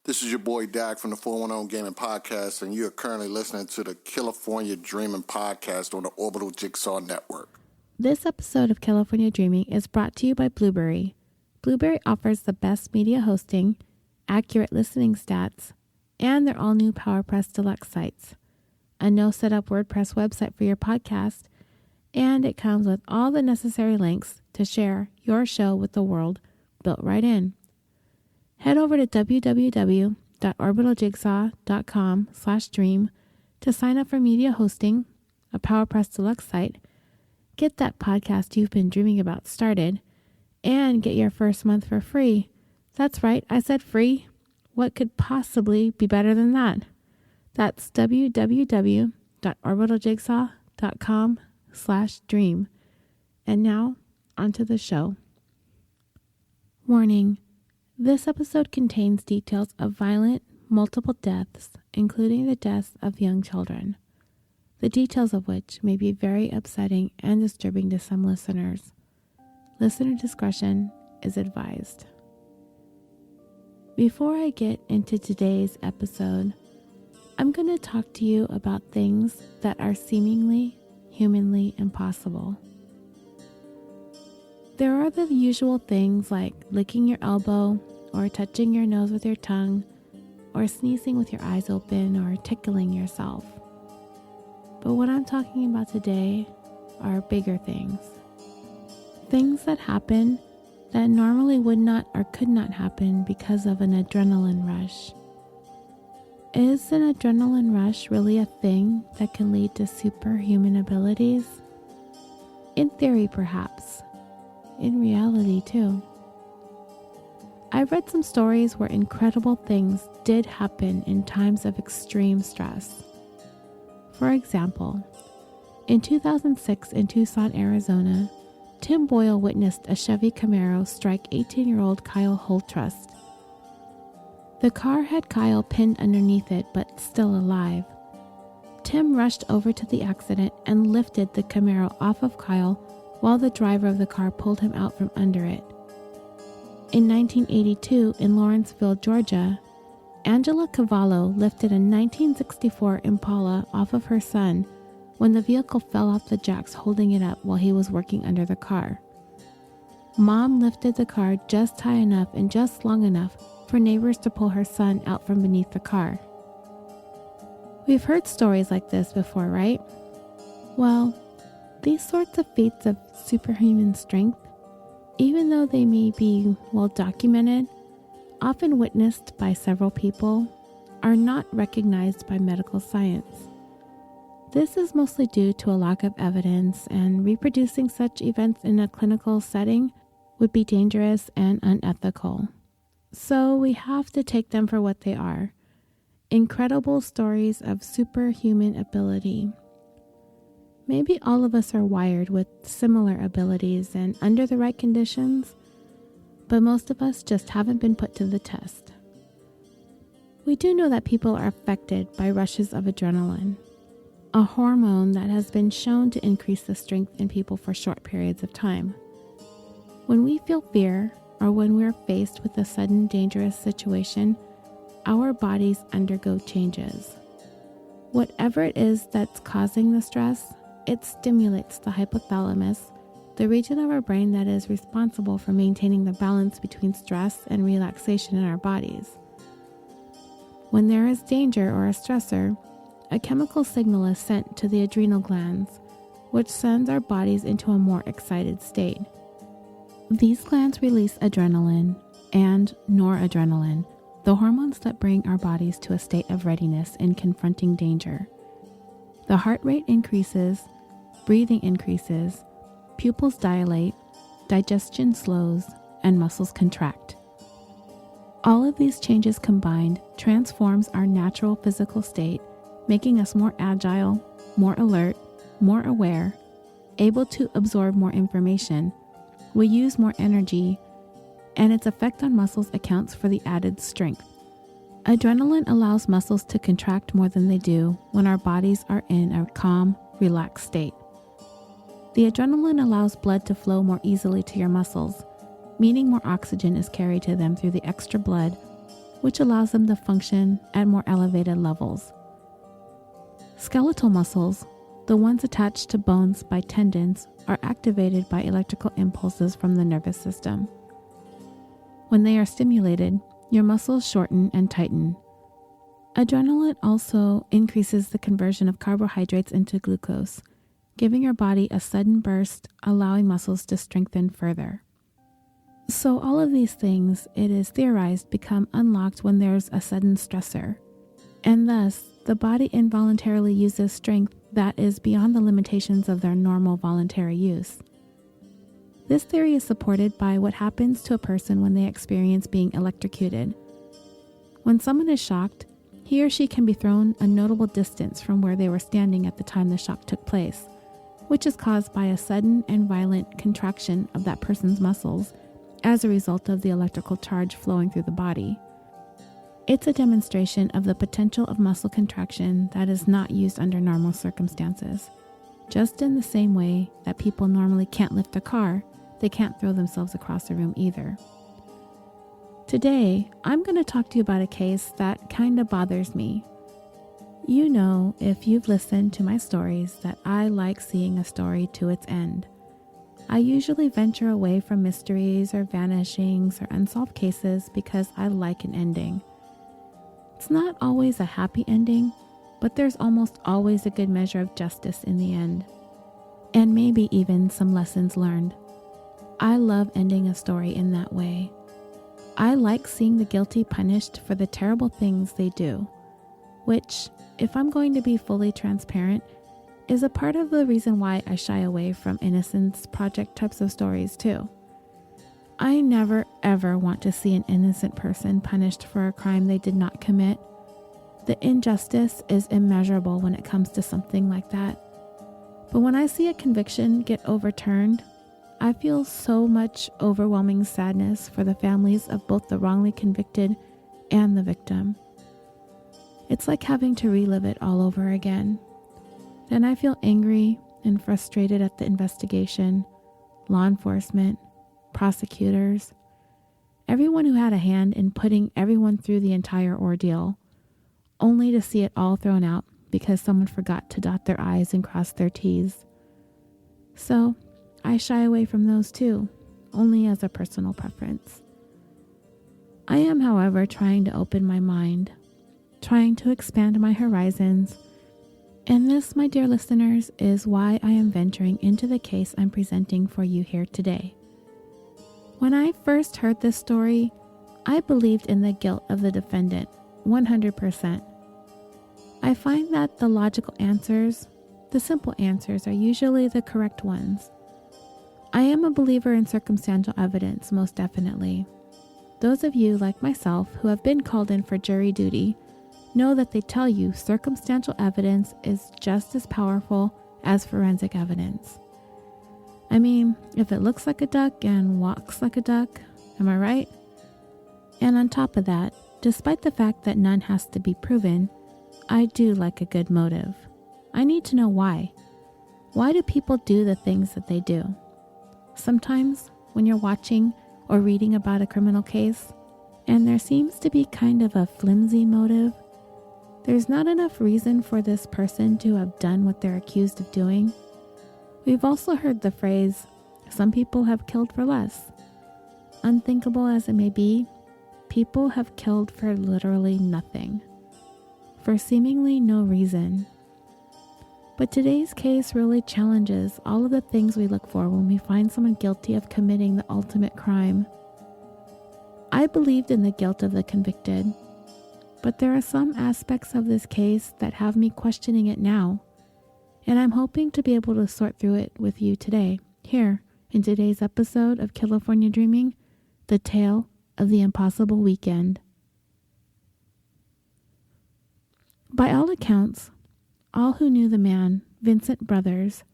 This is your boy Dak from the 410 Gaming Podcast, and you're currently listening to the California Dreaming Podcast on the Orbital Jigsaw Network. This episode of California Dreaming is brought to you by Blubrry. Blubrry offers the best media hosting, accurate listening stats, and their all-new PowerPress Deluxe sites. A no-setup WordPress website for your podcast, and it comes with all the necessary links to share your show with the world built right in. Head over to www.orbitaljigsaw.com/dream to sign up for media hosting, a PowerPress Deluxe site, get that podcast you've been dreaming about started, and get your first month for free. That's right, I said free. What could possibly be better than that? That's www.orbitaljigsaw.com/dream. And now, onto the show. Warning. This episode contains details of violent, multiple deaths, including the deaths of young children, the details of which may be very upsetting and disturbing to some listeners. Listener discretion is advised. Before I get into today's episode, I'm going to talk to you about things that are seemingly humanly impossible. There are the usual things like licking your elbow, or touching your nose with your tongue, or sneezing with your eyes open, or tickling yourself. But what I'm talking about today are bigger things. Things that happen that normally would not or could not happen because of an adrenaline rush. Is an adrenaline rush really a thing that can lead to superhuman abilities? In theory, perhaps. In reality, too. I've read some stories where incredible things did happen in times of extreme stress. For example, in 2006 in Tucson, Arizona, Tim Boyle witnessed a Chevy Camaro strike 18-year-old Kyle Holtrust. The car had Kyle pinned underneath it, but still alive. Tim rushed over to the accident and lifted the Camaro off of Kyle while the driver of the car pulled him out from under it. In 1982, in Lawrenceville, Georgia, Angela Cavallo lifted a 1964 Impala off of her son when the vehicle fell off the jacks holding it up while he was working under the car. Mom lifted the car just high enough and just long enough for neighbors to pull her son out from beneath the car. We've heard stories like this before, right? Well, these sorts of feats of superhuman strength, even though they may be well documented, often witnessed by several people, are not recognized by medical science. This is mostly due to a lack of evidence, and reproducing such events in a clinical setting would be dangerous and unethical. So we have to take them for what they are: incredible stories of superhuman ability. Maybe all of us are wired with similar abilities and under the right conditions, but most of us just haven't been put to the test. We do know that people are affected by rushes of adrenaline, a hormone that has been shown to increase the strength in people for short periods of time. When we feel fear, or when we are faced with a sudden dangerous situation, our bodies undergo changes. Whatever it is that's causing the stress, it stimulates the hypothalamus, the region of our brain that is responsible for maintaining the balance between stress and relaxation in our bodies. When there is danger or a stressor, a chemical signal is sent to the adrenal glands, which sends our bodies into a more excited state. These glands release adrenaline and noradrenaline, the hormones that bring our bodies to a state of readiness in confronting danger. The heart rate increases, breathing increases, pupils dilate, digestion slows, and muscles contract. All of these changes combined transforms our natural physical state, making us more agile, more alert, more aware, able to absorb more information. We use more energy, and its effect on muscles accounts for the added strength. Adrenaline allows muscles to contract more than they do when our bodies are in a calm, relaxed state. The adrenaline allows blood to flow more easily to your muscles, meaning more oxygen is carried to them through the extra blood, which allows them to function at more elevated levels. Skeletal muscles, the ones attached to bones by tendons, are activated by electrical impulses from the nervous system. When they are stimulated, your muscles shorten and tighten. Adrenaline also increases the conversion of carbohydrates into glucose, giving your body a sudden burst, allowing muscles to strengthen further. So all of these things, it is theorized, become unlocked when there's a sudden stressor, and thus the body involuntarily uses strength that is beyond the limitations of their normal voluntary use. This theory is supported by what happens to a person when they experience being electrocuted. When someone is shocked, he or she can be thrown a notable distance from where they were standing at the time the shock took place, which is caused by a sudden and violent contraction of that person's muscles as a result of the electrical charge flowing through the body. It's a demonstration of the potential of muscle contraction that is not used under normal circumstances. Just in the same way that people normally can't lift a car, they can't throw themselves across a room either. Today, I'm going to talk to you about a case that kind of bothers me. You know, if you've listened to my stories, that I like seeing a story to its end. I usually venture away from mysteries or vanishings or unsolved cases because I like an ending. It's not always a happy ending, but there's almost always a good measure of justice in the end, and maybe even some lessons learned. I love ending a story in that way. I like seeing the guilty punished for the terrible things they do, which, if I'm going to be fully transparent, is a part of the reason why I shy away from Innocence Project types of stories too. I never ever want to see an innocent person punished for a crime they did not commit. The injustice is immeasurable when it comes to something like that. But when I see a conviction get overturned, I feel so much overwhelming sadness for the families of both the wrongly convicted and the victim. It's like having to relive it all over again. Then I feel angry and frustrated at the investigation, law enforcement, prosecutors, everyone who had a hand in putting everyone through the entire ordeal, only to see it all thrown out because someone forgot to dot their I's and cross their T's. So I shy away from those too, only as a personal preference. I am, however, trying to open my mind, trying to expand my horizons, and this, my dear listeners, is why I am venturing into the case I'm presenting for you here today. When I first heard this story, I believed in the guilt of the defendant, 100%. I find that the logical answers, the simple answers, are usually the correct ones. I am a believer in circumstantial evidence, most definitely. Those of you, like myself, who have been called in for jury duty, know that they tell you circumstantial evidence is just as powerful as forensic evidence. I mean, if it looks like a duck and walks like a duck, am I right? And on top of that, despite the fact that none has to be proven, I do like a good motive. I need to know why. Why do people do the things that they do? Sometimes, when you're watching or reading about a criminal case, and there seems to be kind of a flimsy motive, there's not enough reason for this person to have done what they're accused of doing. We've also heard the phrase, some people have killed for less. Unthinkable as it may be, people have killed for literally nothing, for seemingly no reason. But today's case really challenges all of the things we look for when we find someone guilty of committing the ultimate crime. I believed in the guilt of the convicted, but there are some aspects of this case that have me questioning it now, and I'm hoping to be able to sort through it with you today, here in today's episode of California Dreaming, the tale of the impossible weekend. By all accounts, all who knew the man, Vincent Brothers,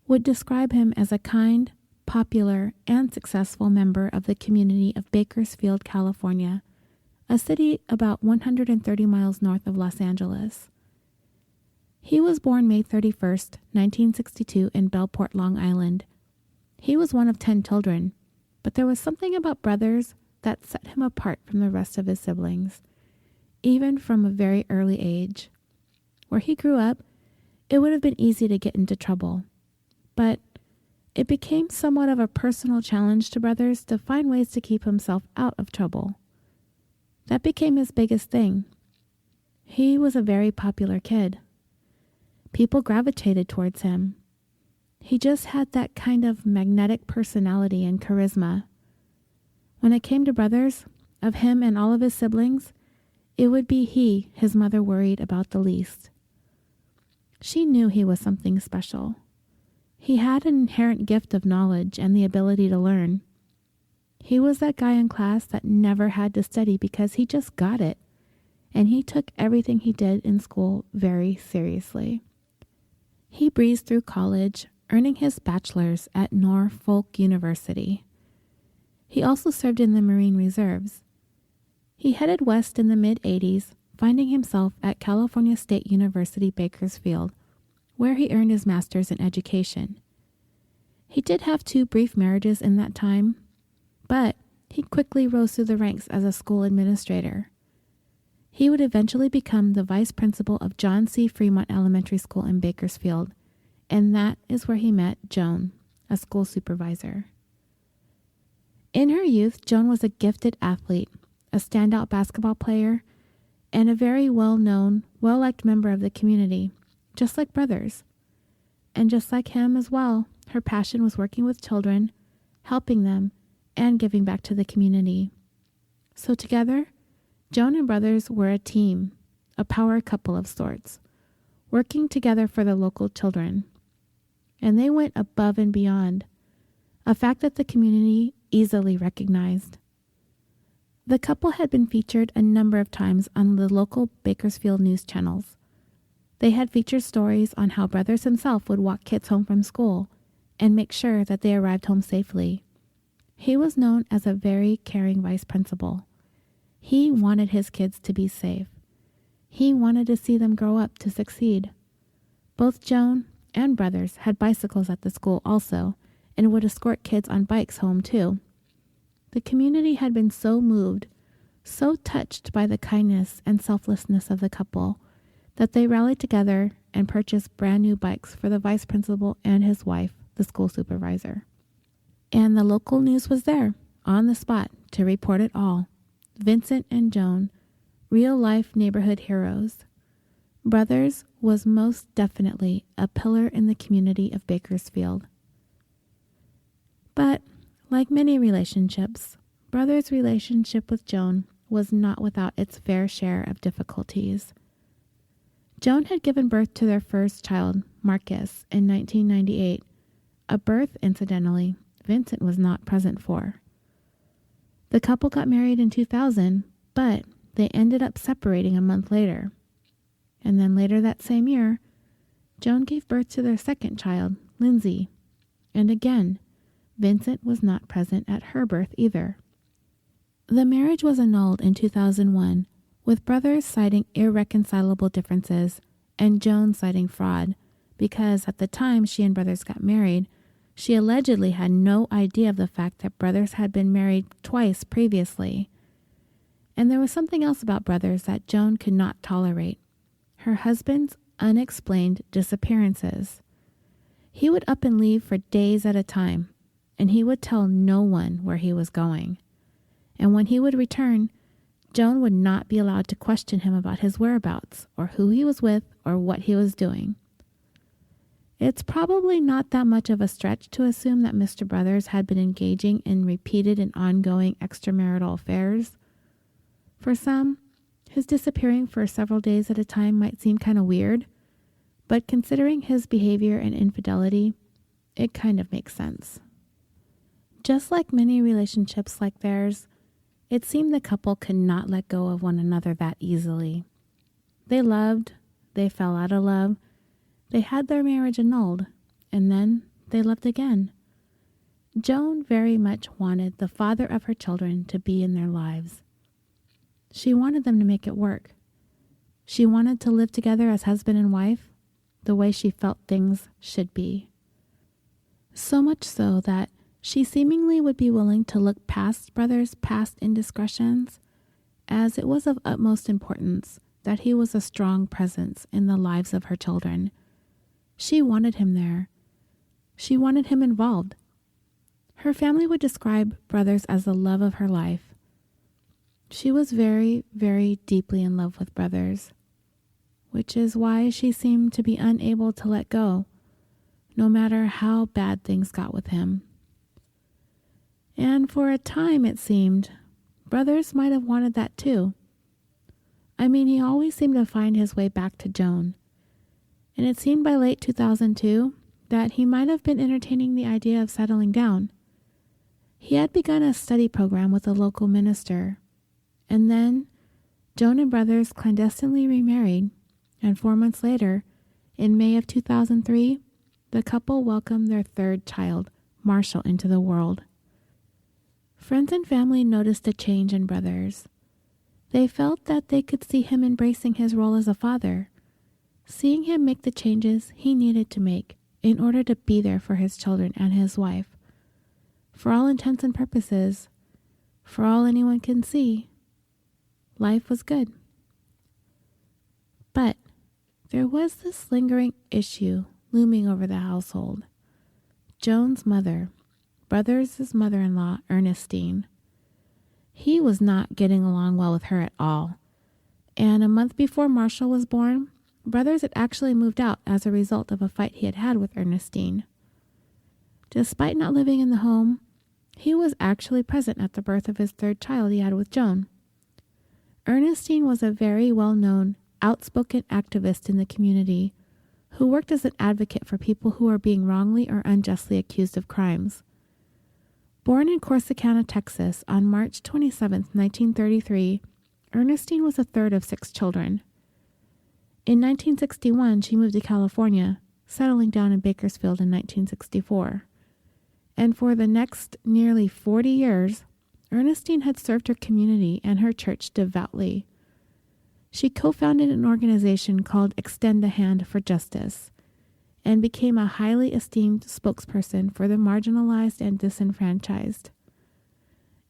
would describe him as a kind, popular, and successful member of the community of Bakersfield, California, a city about 130 miles north of Los Angeles. He was born May 31st, 1962 in Bellport, Long Island. He was one of 10 children, but there was something about Brothers that set him apart from the rest of his siblings, even from a very early age. Where he grew up, it would have been easy to get into trouble, but it became somewhat of a personal challenge to Brothers to find ways to keep himself out of trouble. That became his biggest thing. He was a very popular kid. People gravitated towards him. He just had that kind of magnetic personality and charisma. When it came to Brothers, of him and all of his siblings, it would be he his mother worried about the least. She knew he was something special. He had an inherent gift of knowledge and the ability to learn. He was that guy in class that never had to study because he just got it, and he took everything he did in school very seriously. He breezed through college, earning his bachelor's at Norfolk University. He also served in the Marine Reserves. He headed west in the mid-'80s, finding himself at California State University, Bakersfield, where he earned his master's in education. He did have 2 brief marriages in that time, but he quickly rose through the ranks as a school administrator. He would eventually become the vice principal of John C. Fremont Elementary School in Bakersfield, and that is where he met Joan, a school supervisor. In her youth, Joan was a gifted athlete, a standout basketball player, and a very well-known, well-liked member of the community, just like Brothers. And just like him as well, her passion was working with children, helping them, and giving back to the community. So together, Joan and Brothers were a team, a power couple of sorts, working together for the local children. And they went above and beyond, a fact that the community easily recognized. The couple had been featured a number of times on the local Bakersfield news channels. They had featured stories on how Brothers himself would walk kids home from school and make sure that they arrived home safely. He was known as a very caring vice principal. He wanted his kids to be safe. He wanted to see them grow up to succeed. Both Joan and Brothers had bicycles at the school also, and would escort kids on bikes home too. The community had been so moved, so touched by the kindness and selflessness of the couple, that they rallied together and purchased brand new bikes for the vice principal and his wife, the school supervisor. And the local news was there, on the spot, to report it all. Vincent and Joan, real-life neighborhood heroes. Brothers was most definitely a pillar in the community of Bakersfield. But, like many relationships, Brothers' relationship with Joan was not without its fair share of difficulties. Joan had given birth to their first child, Marcus, in 1998, a birth, incidentally, Vincent was not present for. The couple got married in 2000, but they ended up separating a month later. And then later that same year, Joan gave birth to their second child, Lindsay, and again, Vincent was not present at her birth either. The marriage was annulled in 2001, with Brothers citing irreconcilable differences and Joan citing fraud, because at the time she and Brothers got married, she allegedly had no idea of the fact that Brothers had been married twice previously. And there was something else about Brothers that Joan could not tolerate: her husband's unexplained disappearances. He would up and leave for days at a time, and he would tell no one where he was going. And when he would return, Joan would not be allowed to question him about his whereabouts, or who he was with, or what he was doing. It's probably not that much of a stretch to assume that Mr. Brothers had been engaging in repeated and ongoing extramarital affairs. For some, his disappearing for several days at a time might seem kind of weird, but considering his behavior and infidelity, it kind of makes sense. Just like many relationships like theirs, it seemed the couple could not let go of one another that easily. They loved, they fell out of love, they had their marriage annulled, and then they loved again. Joan very much wanted the father of her children to be in their lives. She wanted them to make it work. She wanted to live together as husband and wife, the way she felt things should be. So much so that She seemingly would be willing to look past Brothers' past indiscretions, as it was of utmost importance that he was a strong presence in the lives of her children. She wanted him there. She wanted him involved. Her family would describe Brothers as the love of her life. She was very, very deeply in love with Brothers, which is why she seemed to be unable to let go, no matter how bad things got with him. And for a time, it seemed, Brothers might have wanted that too. I mean, he always seemed to find his way back to Joan. And it seemed by late 2002 that he might have been entertaining the idea of settling down. He had begun a study program with a local minister. And then Joan and Brothers clandestinely remarried, and 4 months later, in May of 2003, the couple welcomed their third child, Marshall, into the world. Friends and family noticed a change in Brothers. They felt that they could see him embracing his role as a father, seeing him make the changes he needed to make in order to be there for his children and his wife. For all intents and purposes, for all anyone can see, life was good. But there was this lingering issue looming over the household. Joan's mother, Brothers' mother-in-law, Ernestine. He was not getting along well with her at all. And a month before Marshall was born, Brothers had actually moved out as a result of a fight he had had with Ernestine. Despite not living in the home, he was actually present at the birth of his third child he had with Joan. Ernestine was a very well-known, outspoken activist in the community who worked as an advocate for people who were being wrongly or unjustly accused of crimes. Born in Corsicana, Texas, on March 27, 1933, Ernestine was the third of 6 children. In 1961, she moved to California, settling down in Bakersfield in 1964. And for the next nearly 40 years, Ernestine had served her community and her church devoutly. She co-founded an organization called Extend a Hand for Justice and became a highly esteemed spokesperson for the marginalized and disenfranchised.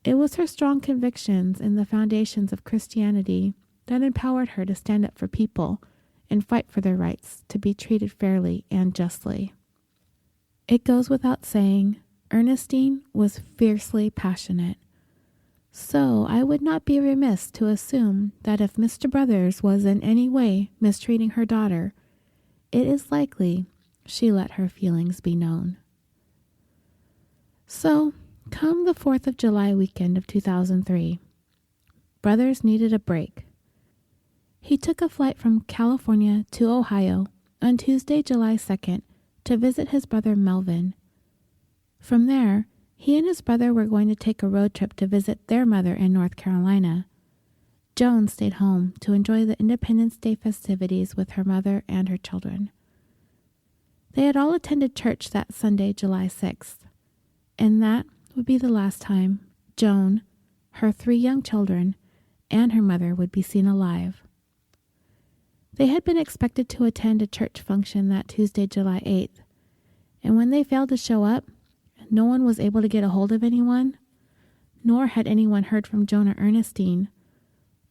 It was her strong convictions in the foundations of Christianity that empowered her to stand up for people and fight for their rights to be treated fairly and justly. It goes without saying, Ernestine was fiercely passionate. So I would not be remiss to assume that if Mr. Brothers was in any way mistreating her daughter, it is likely she let her feelings be known. So, come the 4th of July weekend of 2003, Brothers needed a break. He took a flight from California to Ohio on Tuesday, July 2nd, to visit his brother Melvin. From there, he and his brother were going to take a road trip to visit their mother in North Carolina. Joan stayed home to enjoy the Independence Day festivities with her mother and her children. They had all attended church that Sunday, July 6th, and that would be the last time Joan, her 3 young children, and her mother would be seen alive. They had been expected to attend a church function that Tuesday, July 8th, and when they failed to show up, no one was able to get a hold of anyone, nor had anyone heard from Joan or Ernestine.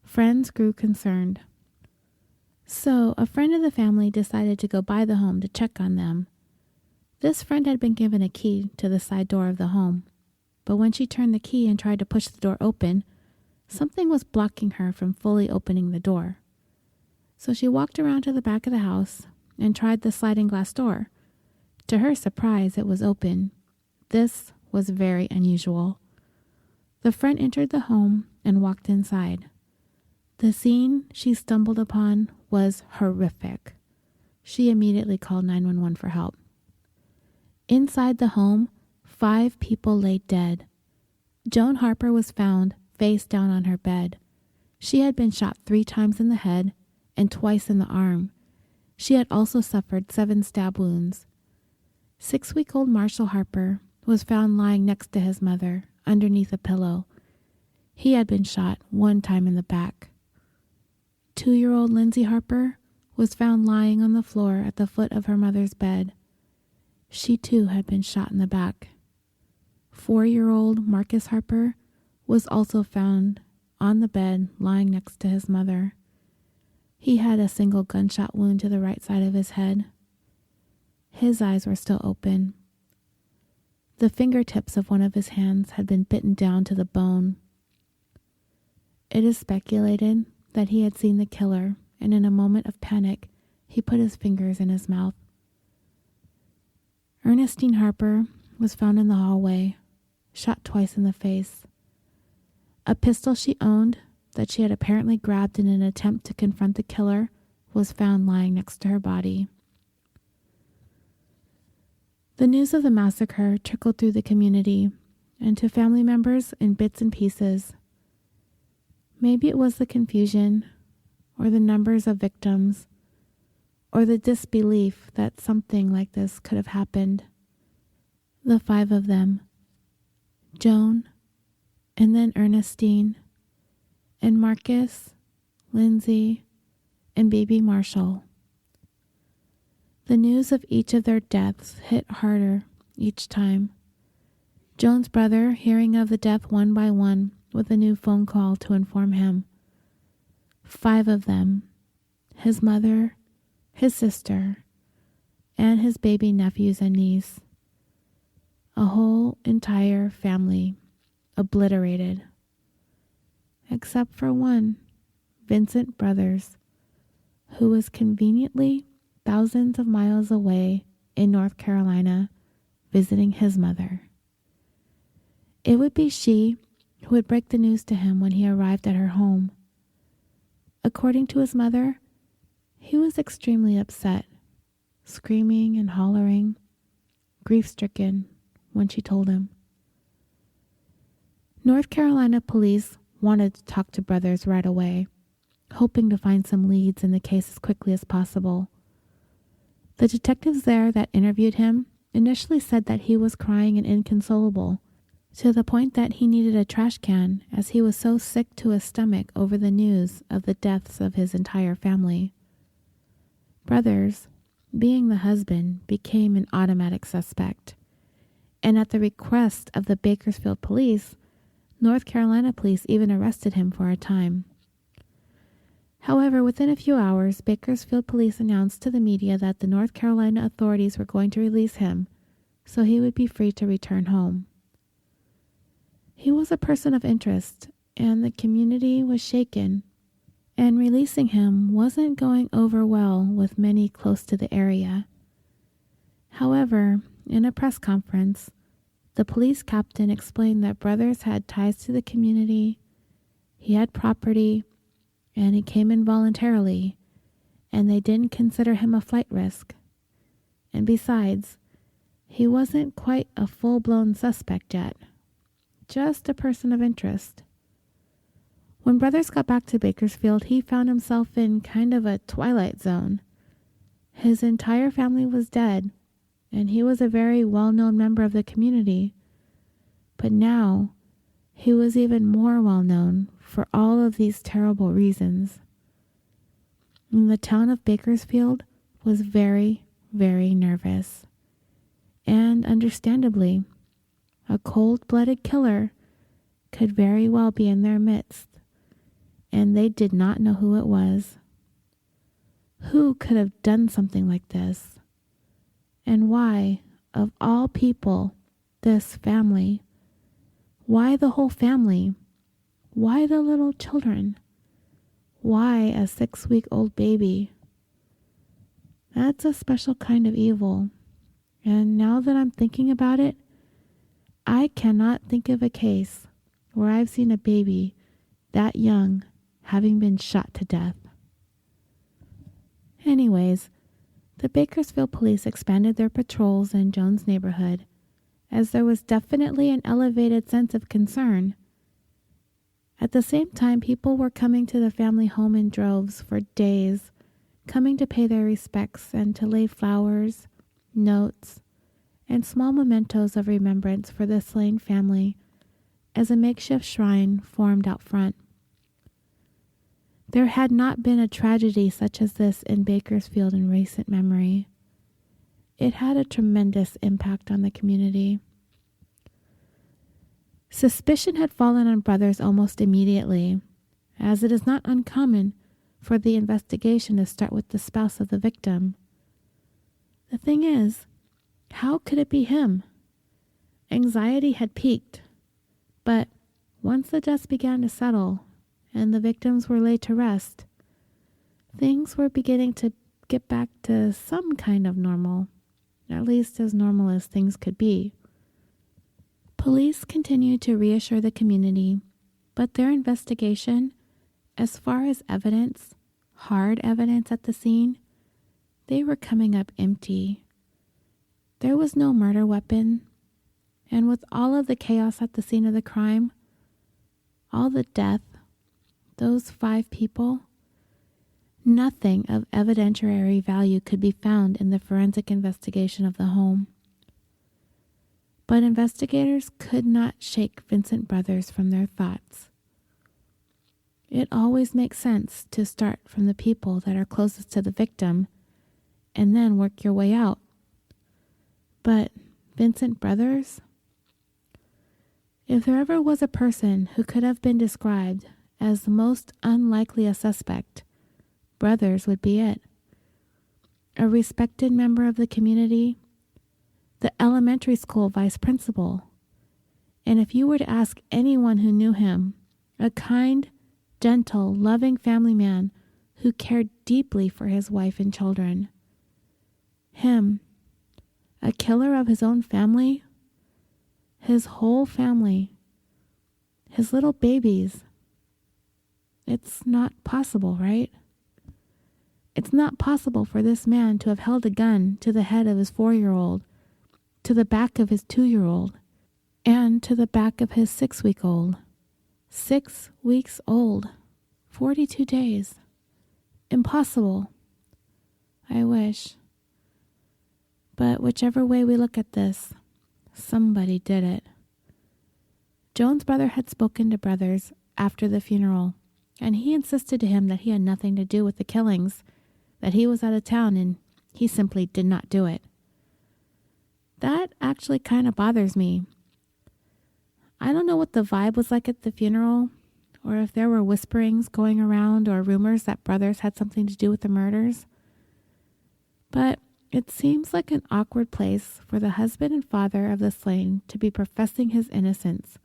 Friends grew concerned. So, a friend of the family decided to go by the home to check on them. This friend had been given a key to the side door of the home, but when she turned the key and tried to push the door open, something was blocking her from fully opening the door. So she walked around to the back of the house and tried the sliding glass door. To her surprise, it was open. This was very unusual. The friend entered the home and walked inside. The scene she stumbled upon was horrific. She immediately called 911 for help. Inside the home, 5 people lay dead. Joan Harper was found face down on her bed. She had been shot 3 times in the head and twice in the arm. She had also suffered 7 stab wounds. 6-week-old Marshall Harper was found lying next to his mother underneath a pillow. He had been shot 1 time in the back. 2-year-old Lindsay Harper was found lying on the floor at the foot of her mother's bed. She too had been shot in the back. 4-year-old Marcus Harper was also found on the bed lying next to his mother. He had a single gunshot wound to the right side of his head. His eyes were still open. The fingertips of one of his hands had been bitten down to the bone. It is speculated that he had seen the killer, and in a moment of panic, he put his fingers in his mouth. Ernestine Harper was found in the hallway, shot twice in the face. A pistol she owned, that she had apparently grabbed in an attempt to confront the killer, was found lying next to her body. The news of the massacre trickled through the community and to family members in bits and pieces. Maybe it was the confusion, or the numbers of victims, or the disbelief that something like this could have happened. The 5 of them, Joan, and then Ernestine, and Marcus, Lindsay, and baby Marshall. The news of each of their deaths hit harder each time. Joan's brother hearing of the death one by one with a new phone call to inform him. 5 of them, his mother, his sister, and his baby nephews and niece. A whole entire family obliterated. Except for one, Vincent Brothers, who was conveniently thousands of miles away in North Carolina visiting his mother. It would be she who would break the news to him when he arrived at her home. According to his mother, he was extremely upset, screaming and hollering, grief-stricken when she told him. North Carolina police wanted to talk to Brothers right away, hoping to find some leads in the case as quickly as possible. The detectives there that interviewed him initially said that he was crying and inconsolable, to the point that he needed a trash can as he was so sick to his stomach over the news of the deaths of his entire family. Brothers, being the husband, became an automatic suspect, and at the request of the Bakersfield police, North Carolina police even arrested him for a time. However, within a few hours, Bakersfield police announced to the media that the North Carolina authorities were going to release him, so he would be free to return home. He was a person of interest, and the community was shaken, and releasing him wasn't going over well with many close to the area. However, in a press conference, the police captain explained that Brothers had ties to the community, he had property, and he came in voluntarily, and they didn't consider him a flight risk. And besides, he wasn't quite a full-blown suspect yet, just a person of interest. When Brothers got back to Bakersfield, he found himself in kind of a twilight zone. His entire family was dead, and he was a very well-known member of the community. But now, he was even more well-known for all of these terrible reasons. And the town of Bakersfield was very, very nervous. And understandably, a cold-blooded killer could very well be in their midst, and they did not know who it was. Who could have done something like this? And why, of all people, this family? Why the whole family? Why the little children? Why a 6-week-old baby? That's a special kind of evil. And now that I'm thinking about it, I cannot think of a case where I've seen a baby that young having been shot to death. Anyways, the Bakersfield police expanded their patrols in Joan's neighborhood, as there was definitely an elevated sense of concern. At the same time, people were coming to the family home in droves for days, coming to pay their respects and to lay flowers, notes, and small mementos of remembrance for the slain family as a makeshift shrine formed out front. There had not been a tragedy such as this in Bakersfield in recent memory. It had a tremendous impact on the community. Suspicion had fallen on Brothers almost immediately, as it is not uncommon for the investigation to start with the spouse of the victim. The thing is, how could it be him? Anxiety had peaked, but once the dust began to settle and the victims were laid to rest, things were beginning to get back to some kind of normal, at least as normal as things could be. Police continued to reassure the community, but their investigation, as far as evidence, hard evidence at the scene, they were coming up empty. There was no murder weapon, and with all of the chaos at the scene of the crime, all the death, those 5 people, nothing of evidentiary value could be found in the forensic investigation of the home. But investigators could not shake Vincent Brothers from their thoughts. It always makes sense to start from the people that are closest to the victim and then work your way out. But Vincent Brothers? If there ever was a person who could have been described as the most unlikely a suspect, Brothers would be it. A respected member of the community, the elementary school vice principal, and if you were to ask anyone who knew him, a kind, gentle, loving family man who cared deeply for his wife and children. Him, a killer of his own family, his whole family, his little babies. It's not possible, right? It's not possible for this man to have held a gun to the head of his 4-year-old, to the back of his 2-year-old, and to the back of his 6-week-old. 6 weeks old. 42 days. Impossible. I wish. But whichever way we look at this, somebody did it. Joan's brother had spoken to Brothers after the funeral, and he insisted to him that he had nothing to do with the killings, that he was out of town and he simply did not do it. That actually kind of bothers me. I don't know what the vibe was like at the funeral, or if there were whisperings going around or rumors that Brothers had something to do with the murders. But it seems like an awkward place for the husband and father of the slain to be professing his innocence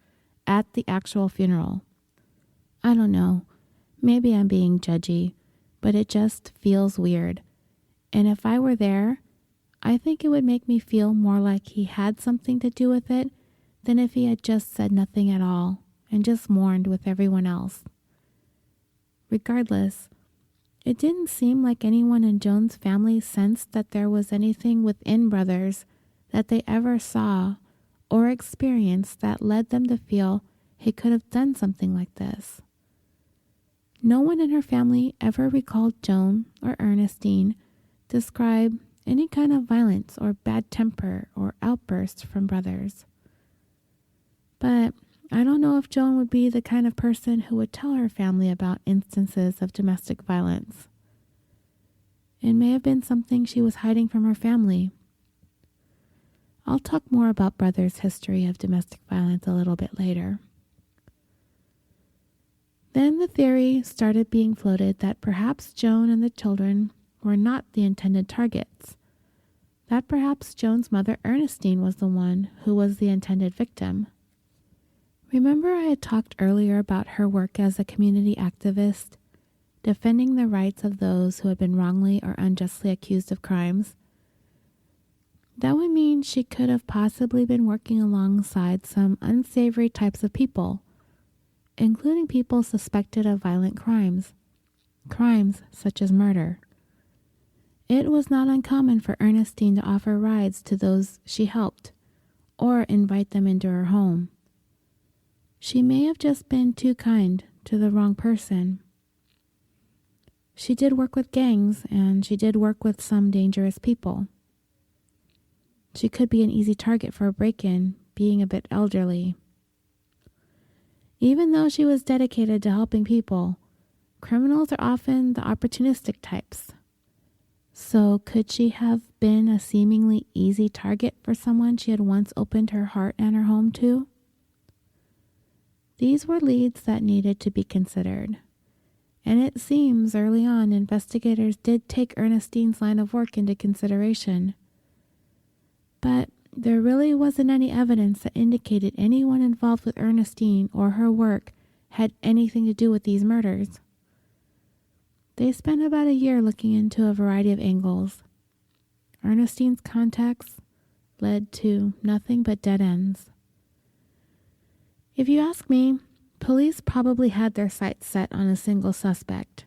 at the actual funeral. I don't know. Maybe I'm being judgy, but it just feels weird. And if I were there, I think it would make me feel more like he had something to do with it than if he had just said nothing at all and just mourned with everyone else. Regardless, it didn't seem like anyone in Joan's family sensed that there was anything within Brothers that they ever saw or experienced that led them to feel he could have done something like this. No one in her family ever recalled Joan or Ernestine describe any kind of violence or bad temper or outburst from Brothers. But I don't know if Joan would be the kind of person who would tell her family about instances of domestic violence. It may have been something she was hiding from her family. I'll talk more about Brothers' history of domestic violence a little bit later. Then the theory started being floated that perhaps Joan and the children were not the intended targets, that perhaps Joan's mother Ernestine was the one who was the intended victim. Remember I had talked earlier about her work as a community activist, defending the rights of those who had been wrongly or unjustly accused of crimes? That would mean she could have possibly been working alongside some unsavory types of people, including people suspected of violent crimes such as murder. It was not uncommon for Ernestine to offer rides to those she helped, or invite them into her home. She may have just been too kind to the wrong person. She did work with gangs, and she did work with some dangerous people. She could be an easy target for a break-in, being a bit elderly. Even though she was dedicated to helping people, criminals are often the opportunistic types. So could she have been a seemingly easy target for someone she had once opened her heart and her home to? These were leads that needed to be considered. And it seems early on investigators did take Ernestine's line of work into consideration. But there really wasn't any evidence that indicated anyone involved with Ernestine or her work had anything to do with these murders. They spent about a year looking into a variety of angles. Ernestine's contacts led to nothing but dead ends. If you ask me, police probably had their sights set on a single suspect,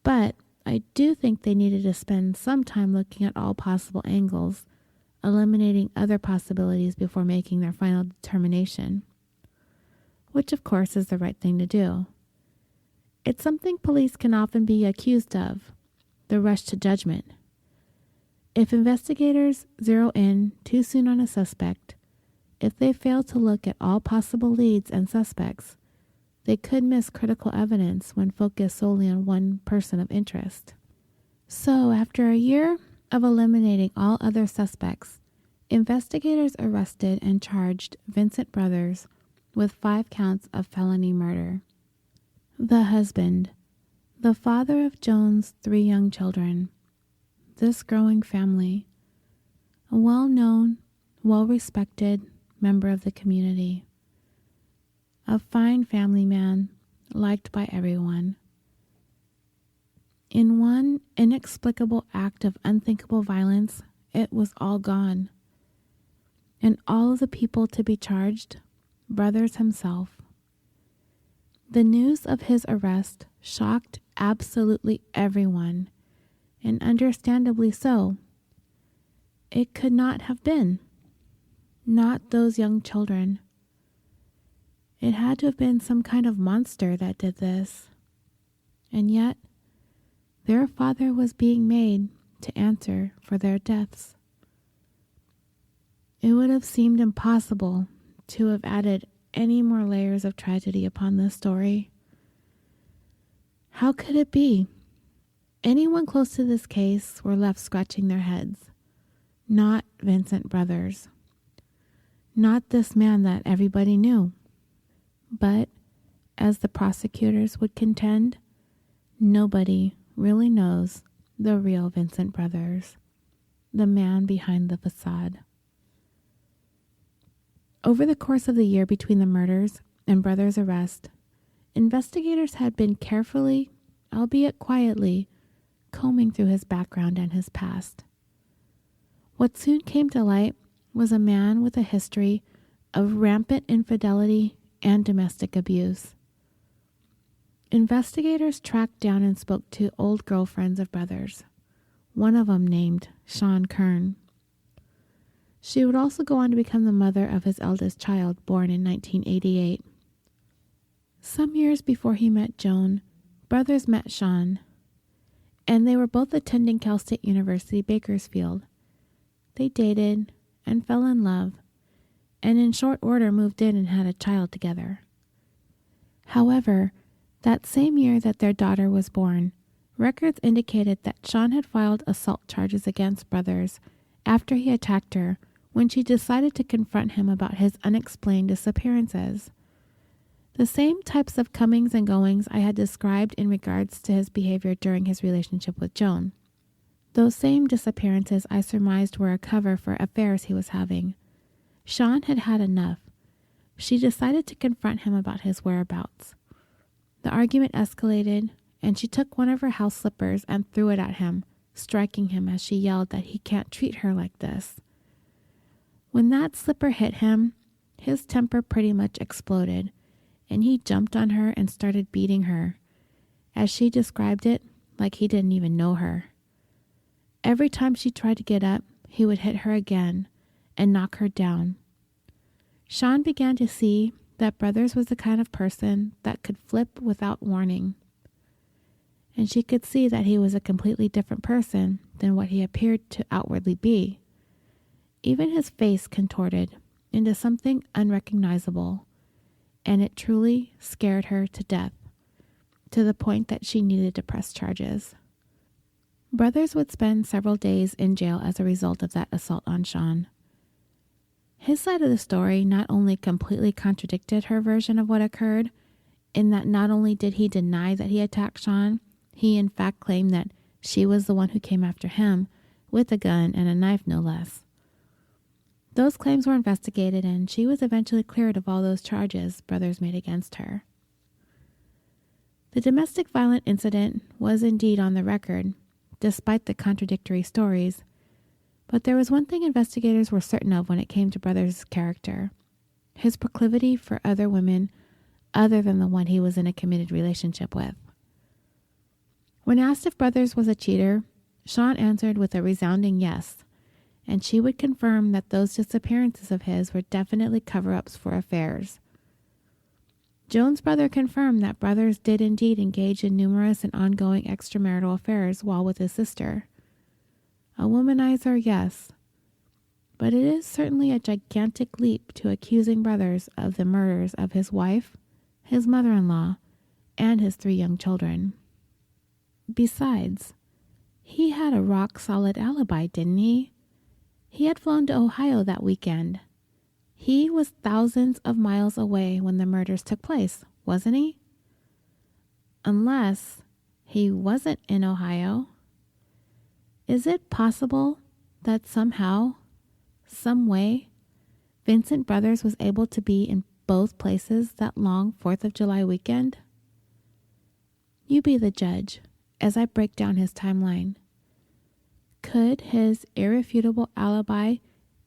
but I do think they needed to spend some time looking at all possible angles, eliminating other possibilities before making their final determination, which of course is the right thing to do. It's something police can often be accused of, the rush to judgment. If investigators zero in too soon on a suspect, if they fail to look at all possible leads and suspects, they could miss critical evidence when focused solely on one person of interest. So, after a year of eliminating all other suspects, investigators arrested and charged Vincent Brothers with 5 counts of felony murder. The husband, the father of Joan's 3 young children, this growing family, a well-known, well-respected member of the community, a fine family man liked by everyone. In one inexplicable act of unthinkable violence, it was all gone. And all of the people to be charged, Brothers himself. The news of his arrest shocked absolutely everyone, and understandably so. It could not have been. Not those young children. It had to have been some kind of monster that did this. And yet, their father was being made to answer for their deaths. It would have seemed impossible to have added any more layers of tragedy upon this story. How could it be? Anyone close to this case were left scratching their heads. Not Vincent Brothers. Not this man that everybody knew. But, as the prosecutors would contend, nobody really knows the real Vincent Brothers, the man behind the facade. Over the course of the year between the murders and Brothers' arrest, investigators had been carefully, albeit quietly, combing through his background and his past. What soon came to light was a man with a history of rampant infidelity and domestic abuse. Investigators tracked down and spoke to old girlfriends of Brothers, one of them named Shawn Kern. She would also go on to become the mother of his eldest child, born in 1988. Some years before he met Joan, Brothers met Shawn, and they were both attending Cal State University, Bakersfield. They dated and fell in love, and in short order moved in and had a child together. However, that same year that their daughter was born, records indicated that Shawn had filed assault charges against Brothers after he attacked her when she decided to confront him about his unexplained disappearances. The same types of comings and goings I had described in regards to his behavior during his relationship with Joan. Those same disappearances I surmised were a cover for affairs he was having. Shawn had had enough. She decided to confront him about his whereabouts. The argument escalated, and she took one of her house slippers and threw it at him, striking him as she yelled that he can't treat her like this. When that slipper hit him, his temper pretty much exploded, and he jumped on her and started beating her, as she described it, like he didn't even know her. Every time she tried to get up, he would hit her again and knock her down. Shawn began to see that Brothers was the kind of person that could flip without warning. And she could see that he was a completely different person than what he appeared to outwardly be. Even his face contorted into something unrecognizable, and it truly scared her to death, to the point that she needed to press charges. Brothers would spend several days in jail as a result of that assault on Shawn. His side of the story not only completely contradicted her version of what occurred, in that not only did he deny that he attacked Sean, he in fact claimed that she was the one who came after him with a gun and a knife, no less. Those claims were investigated, and she was eventually cleared of all those charges Brothers made against her. The domestic violence incident was indeed on the record, despite the contradictory stories, but there was one thing investigators were certain of when it came to Brothers' character: his proclivity for other women other than the one he was in a committed relationship with. When asked if Brothers was a cheater, Sean answered with a resounding yes, and she would confirm that those disappearances of his were definitely cover-ups for affairs. Joan's brother confirmed that Brothers did indeed engage in numerous and ongoing extramarital affairs while with his sister. A womanizer, yes, but it is certainly a gigantic leap to accusing Brothers of the murders of his wife, his mother-in-law, and his 3 young children. Besides, he had a rock-solid alibi, didn't he? He had flown to Ohio that weekend. He was thousands of miles away when the murders took place, wasn't he? Unless he wasn't in Ohio. Is it possible that somehow, some way, Vincent Brothers was able to be in both places that long 4th of July weekend? You be the judge as I break down his timeline. Could his irrefutable alibi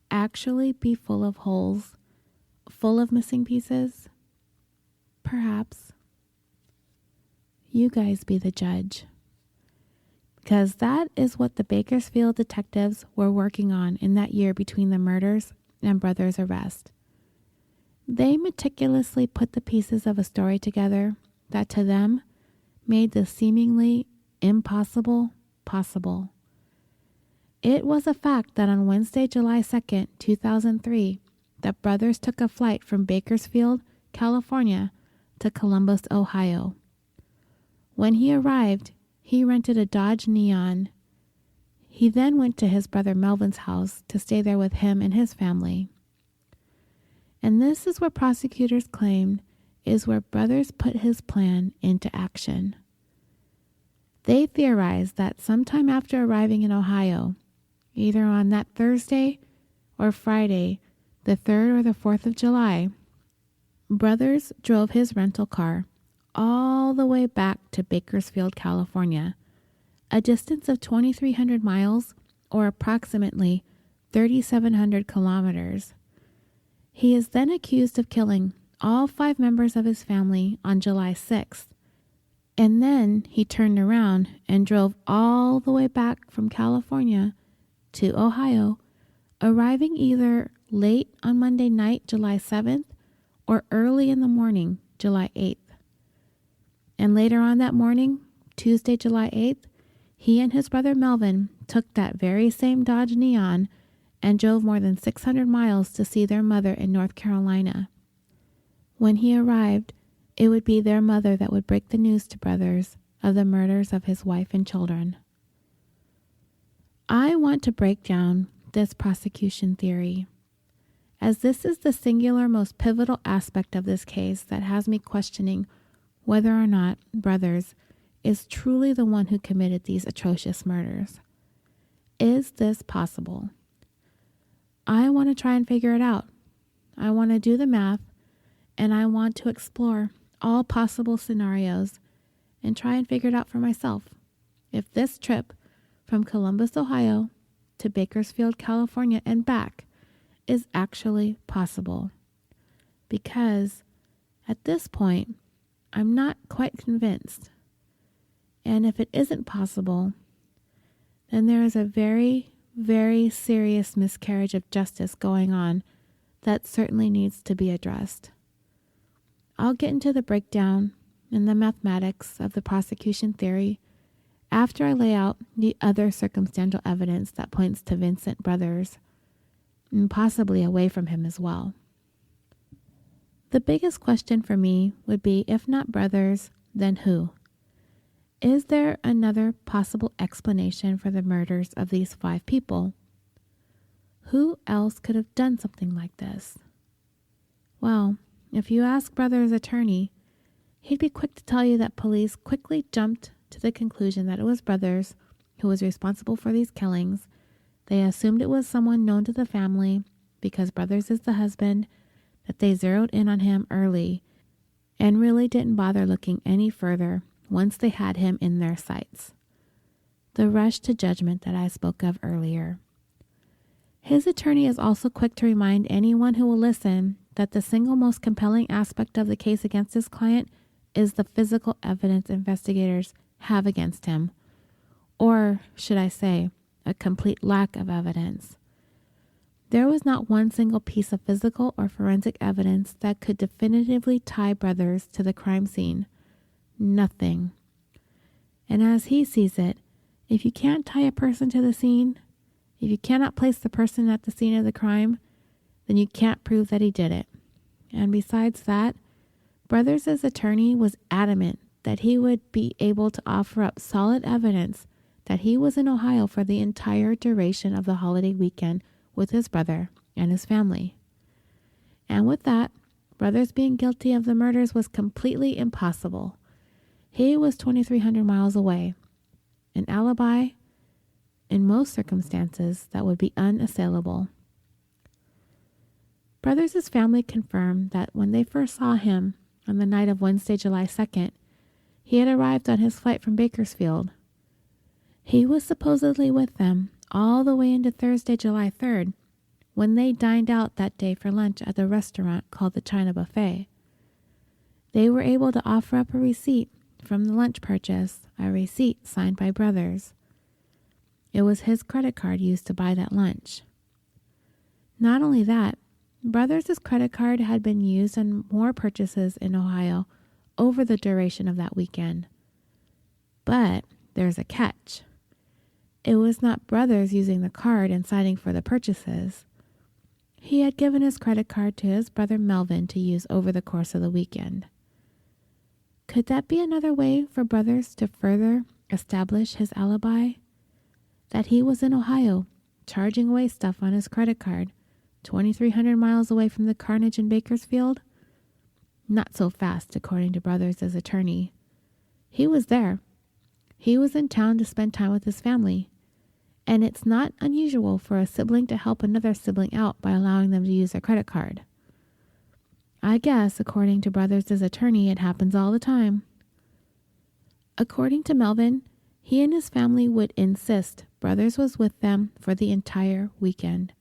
actually be full of holes, full of missing pieces? Perhaps. You guys be the judge. Because that is what the Bakersfield detectives were working on in that year between the murders and Brothers' arrest. They meticulously put the pieces of a story together that to them made the seemingly impossible possible. It was a fact that on Wednesday, July 2nd, 2003, that Brothers took a flight from Bakersfield, California to Columbus, Ohio. When he arrived, he rented a Dodge Neon. He then went to his brother Melvin's house to stay there with him and his family. And this is what prosecutors claim is where Brothers put his plan into action. They theorized that sometime after arriving in Ohio, either on that Thursday or Friday, the 3rd or the 4th of July, Brothers drove his rental car all the way back to Bakersfield, California, a distance of 2,300 miles or approximately 3,700 kilometers. He is then accused of killing all 5 members of his family on July 6th, and then he turned around and drove all the way back from California to Ohio, arriving either late on Monday night, July 7th, or early in the morning, July 8th. And later on that morning, Tuesday, July 8th, he and his brother Melvin took that very same Dodge Neon and drove more than 600 miles to see their mother in North Carolina. When he arrived, it would be their mother that would break the news to Brothers of the murders of his wife and children. I want to break down this prosecution theory, as this is the singular most pivotal aspect of this case that has me questioning whether or not Brothers is truly the one who committed these atrocious murders. Is this possible? I want to try and figure it out. I want to do the math, and I want to explore all possible scenarios and try and figure it out for myself. If this trip from Columbus, Ohio to Bakersfield, California and back is actually possible. Because at this point, I'm not quite convinced. And if it isn't possible, then there is a very, very serious miscarriage of justice going on that certainly needs to be addressed. I'll get into the breakdown and the mathematics of the prosecution theory after I lay out the other circumstantial evidence that points to Vincent Brothers, and possibly away from him as well. The biggest question for me would be, if not Brothers, then who? Is there another possible explanation for the murders of these 5 people? Who else could have done something like this? Well, if you ask Brothers' attorney, he'd be quick to tell you that police quickly jumped to the conclusion that it was Brothers who was responsible for these killings. They assumed it was someone known to the family because Brothers is the husband, that they zeroed in on him early and really didn't bother looking any further once they had him in their sights. The rush to judgment that I spoke of earlier. His attorney is also quick to remind anyone who will listen that the single most compelling aspect of the case against his client is the physical evidence investigators have against him. Or, should I say, a complete lack of evidence. There was not one single piece of physical or forensic evidence that could definitively tie Brothers to the crime scene. Nothing. And as he sees it, if you can't tie a person to the scene, if you cannot place the person at the scene of the crime, then you can't prove that he did it. And besides that, Brothers' attorney was adamant that he would be able to offer up solid evidence that he was in Ohio for the entire duration of the holiday weekend with his brother and his family. And with that, Brothers being guilty of the murders was completely impossible. He was 2,300 miles away. An alibi, in most circumstances, that would be unassailable. Brothers' family confirmed that when they first saw him on the night of Wednesday, July 2nd, he had arrived on his flight from Bakersfield. He was supposedly with them all the way into Thursday, July 3rd, when they dined out that day for lunch at the restaurant called the China Buffet. They were able to offer up a receipt from the lunch purchase, a receipt signed by Brothers. It was his credit card used to buy that lunch. Not only that, Brothers' credit card had been used on more purchases in Ohio over the duration of that weekend. But there's a catch. It was not Brothers using the card and signing for the purchases. He had given his credit card to his brother Melvin to use over the course of the weekend. Could that be another way for Brothers to further establish his alibi? That he was in Ohio, charging away stuff on his credit card, 2,300 miles away from the carnage in Bakersfield? Not so fast, according to Brothers' attorney. He was there. He was in town to spend time with his family. And it's not unusual for a sibling to help another sibling out by allowing them to use their credit card. I guess, according to Brothers' attorney, it happens all the time. According to Melvin, he and his family would insist Brothers was with them for the entire weekend.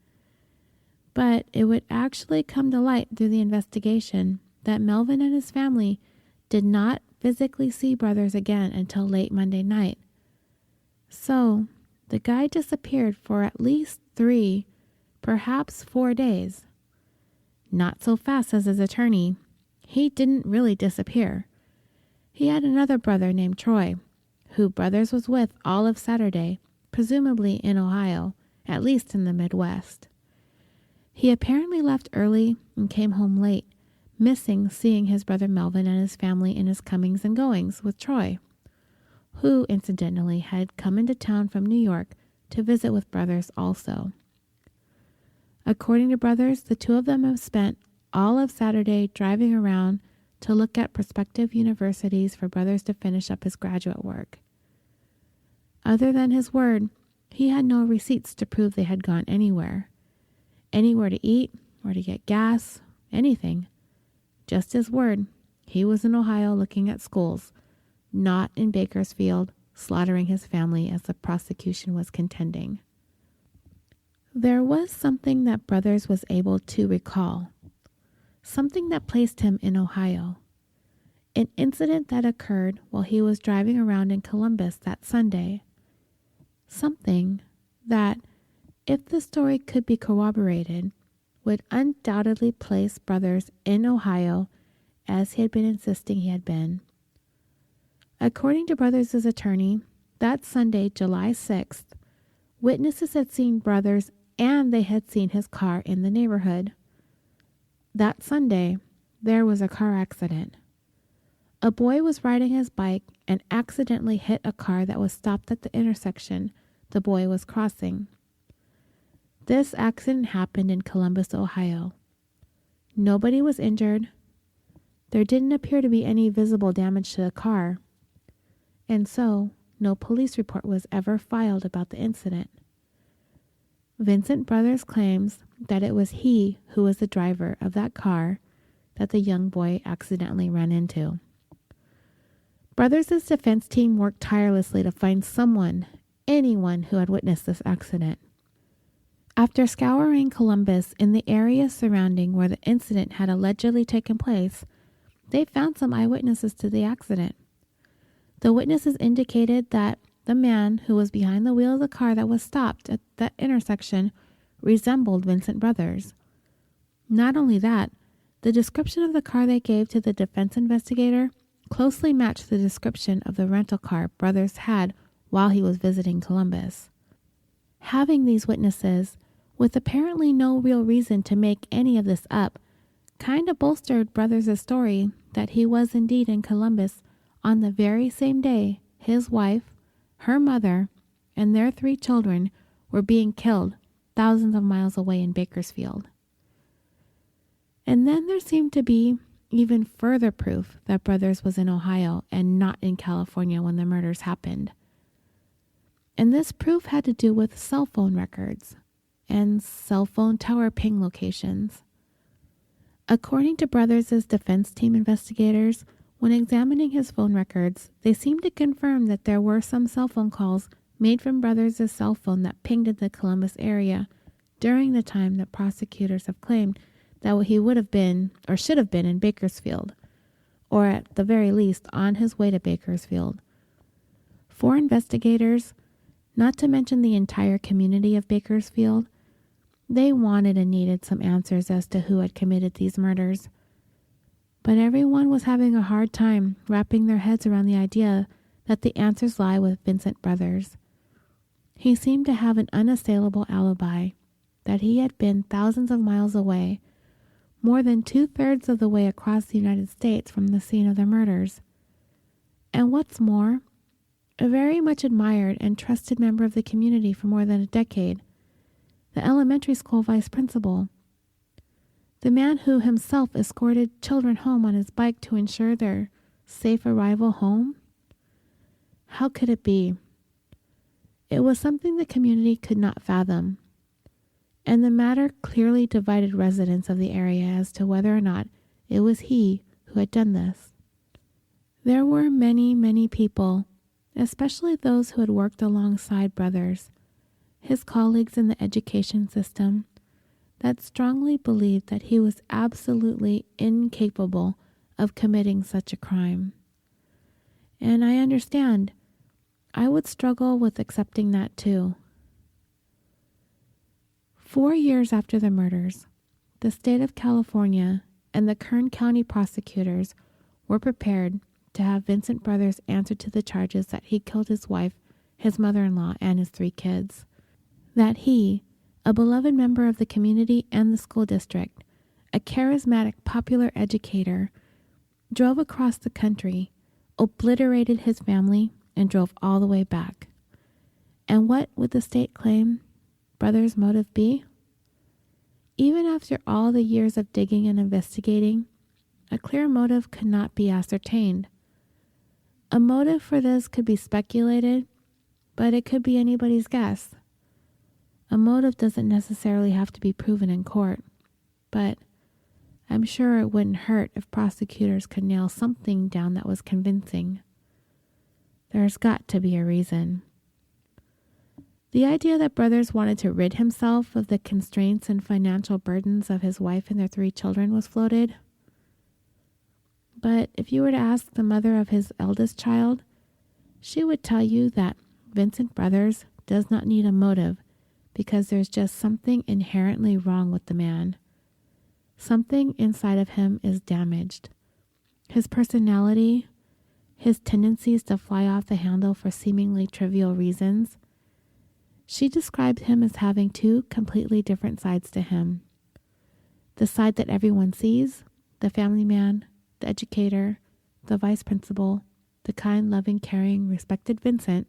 But it would actually come to light through the investigation that Melvin and his family did not physically see Brothers again until late Monday night. So, the guy disappeared for at least 3, perhaps 4 days. Not so fast, says his attorney. He didn't really disappear. He had another brother named Troy, who Brothers was with all of Saturday, presumably in Ohio, at least in the Midwest. He apparently left early and came home late, missing seeing his brother Melvin and his family in his comings and goings with Troy, who, incidentally, had come into town from New York to visit with Brothers also. According to Brothers, the two of them have spent all of Saturday driving around to look at prospective universities for Brothers to finish up his graduate work. Other than his word, he had no receipts to prove they had gone anywhere to eat or to get gas, anything. Just his word, he was in Ohio looking at schools, not in Bakersfield, slaughtering his family as the prosecution was contending. There was something that Brothers was able to recall, something that placed him in Ohio, an incident that occurred while he was driving around in Columbus that Sunday, something that, if the story could be corroborated, would undoubtedly place Brothers in Ohio as he had been insisting he had been. According to Brothers' attorney, that Sunday, July 6th, witnesses had seen Brothers and they had seen his car in the neighborhood. That Sunday, there was a car accident. A boy was riding his bike and accidentally hit a car that was stopped at the intersection the boy was crossing. This accident happened in Columbus, Ohio. Nobody was injured. There didn't appear to be any visible damage to the car, and so no police report was ever filed about the incident. Vincent Brothers claims that it was he who was the driver of that car that the young boy accidentally ran into. Brothers' defense team worked tirelessly to find anyone who had witnessed this accident. After scouring Columbus in the area surrounding where the incident had allegedly taken place, they found some eyewitnesses to the accident. The witnesses indicated that the man who was behind the wheel of the car that was stopped at that intersection resembled Vincent Brothers. Not only that, the description of the car they gave to the defense investigator closely matched the description of the rental car Brothers had while he was visiting Columbus. Having these witnesses, with apparently no real reason to make any of this up, kind of bolstered Brothers' story that he was indeed in Columbus on the very same day his wife, her mother, and their 3 children were being killed thousands of miles away in Bakersfield. And then there seemed to be even further proof that Brothers was in Ohio and not in California when the murders happened. And this proof had to do with cell phone records and cell phone tower ping locations. According to Brothers' defense team investigators, when examining his phone records, they seemed to confirm that there were some cell phone calls made from Brothers' cell phone that pinged in the Columbus area during the time that prosecutors have claimed that he would have been or should have been in Bakersfield, or at the very least on his way to Bakersfield. For investigators, not to mention the entire community of Bakersfield, they wanted and needed some answers as to who had committed these murders. But everyone was having a hard time wrapping their heads around the idea that the answers lie with Vincent Brothers. He seemed to have an unassailable alibi, that he had been thousands of miles away, more than 2/3 of the way across the United States from the scene of the murders. And what's more, a very much admired and trusted member of the community for more than a decade, the elementary school vice principal, the man who himself escorted children home on his bike to ensure their safe arrival home. How could it be? It was something the community could not fathom, and the matter clearly divided residents of the area as to whether or not it was he who had done this. There were many people, especially those who had worked alongside Brothers, his colleagues in the education system, that strongly believed that he was absolutely incapable of committing such a crime. And I understand. I would struggle with accepting that too. 4 years after the murders, the state of California and the Kern County prosecutors were prepared to have Vincent Brothers answer to the charges that he killed his wife, his mother-in-law, and his 3 kids. That he, a beloved member of the community and the school district, a charismatic, popular educator, drove across the country, obliterated his family, and drove all the way back. And what would the state claim Brothers' motive be? Even after all the years of digging and investigating, a clear motive could not be ascertained. A motive for this could be speculated, but it could be anybody's guess. A motive doesn't necessarily have to be proven in court, but I'm sure it wouldn't hurt if prosecutors could nail something down that was convincing. There's got to be a reason. The idea that Brothers wanted to rid himself of the constraints and financial burdens of his wife and their 3 children was floated. But if you were to ask the mother of his eldest child, she would tell you that Vincent Brothers does not need a motive because there's just something inherently wrong with the man. Something inside of him is damaged. His personality, his tendencies to fly off the handle for seemingly trivial reasons. She described him as having 2 completely different sides to him. The side that everyone sees, the family man, the educator, the vice principal, the kind, loving, caring, respected Vincent.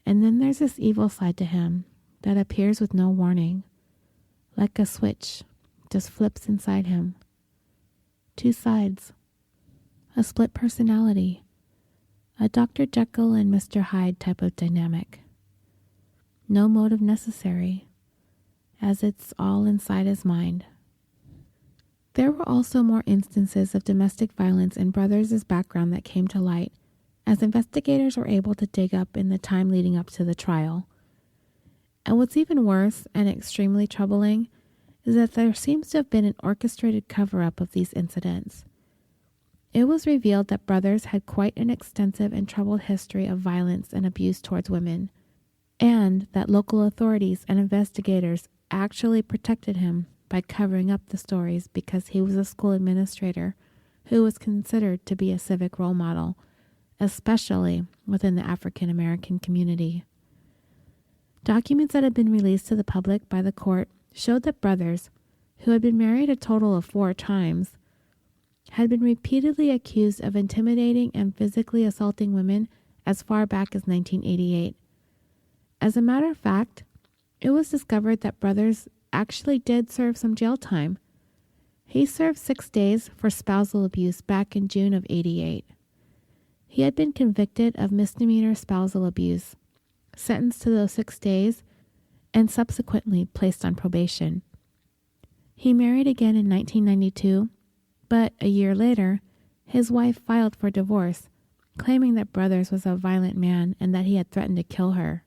And then there's this evil side to him, that appears with no warning, like a switch, just flips inside him. Two sides, a split personality, a Dr. Jekyll and Mr. Hyde type of dynamic. No motive necessary, as it's all inside his mind. There were also more instances of domestic violence in Brothers' background that came to light, as investigators were able to dig up in the time leading up to the trial. And what's even worse and extremely troubling is that there seems to have been an orchestrated cover-up of these incidents. It was revealed that Brothers had quite an extensive and troubled history of violence and abuse towards women, and that local authorities and investigators actually protected him by covering up the stories because he was a school administrator who was considered to be a civic role model, especially within the African American community. Documents that had been released to the public by the court showed that Brothers, who had been married a total of 4 times, had been repeatedly accused of intimidating and physically assaulting women as far back as 1988. As a matter of fact, it was discovered that Brothers actually did serve some jail time. He served 6 days for spousal abuse back in June of '88. He had been convicted of misdemeanor spousal abuse, sentenced to those 6 days, and subsequently placed on probation. He married again in 1992, but a year later, his wife filed for divorce, claiming that Brothers was a violent man and that he had threatened to kill her.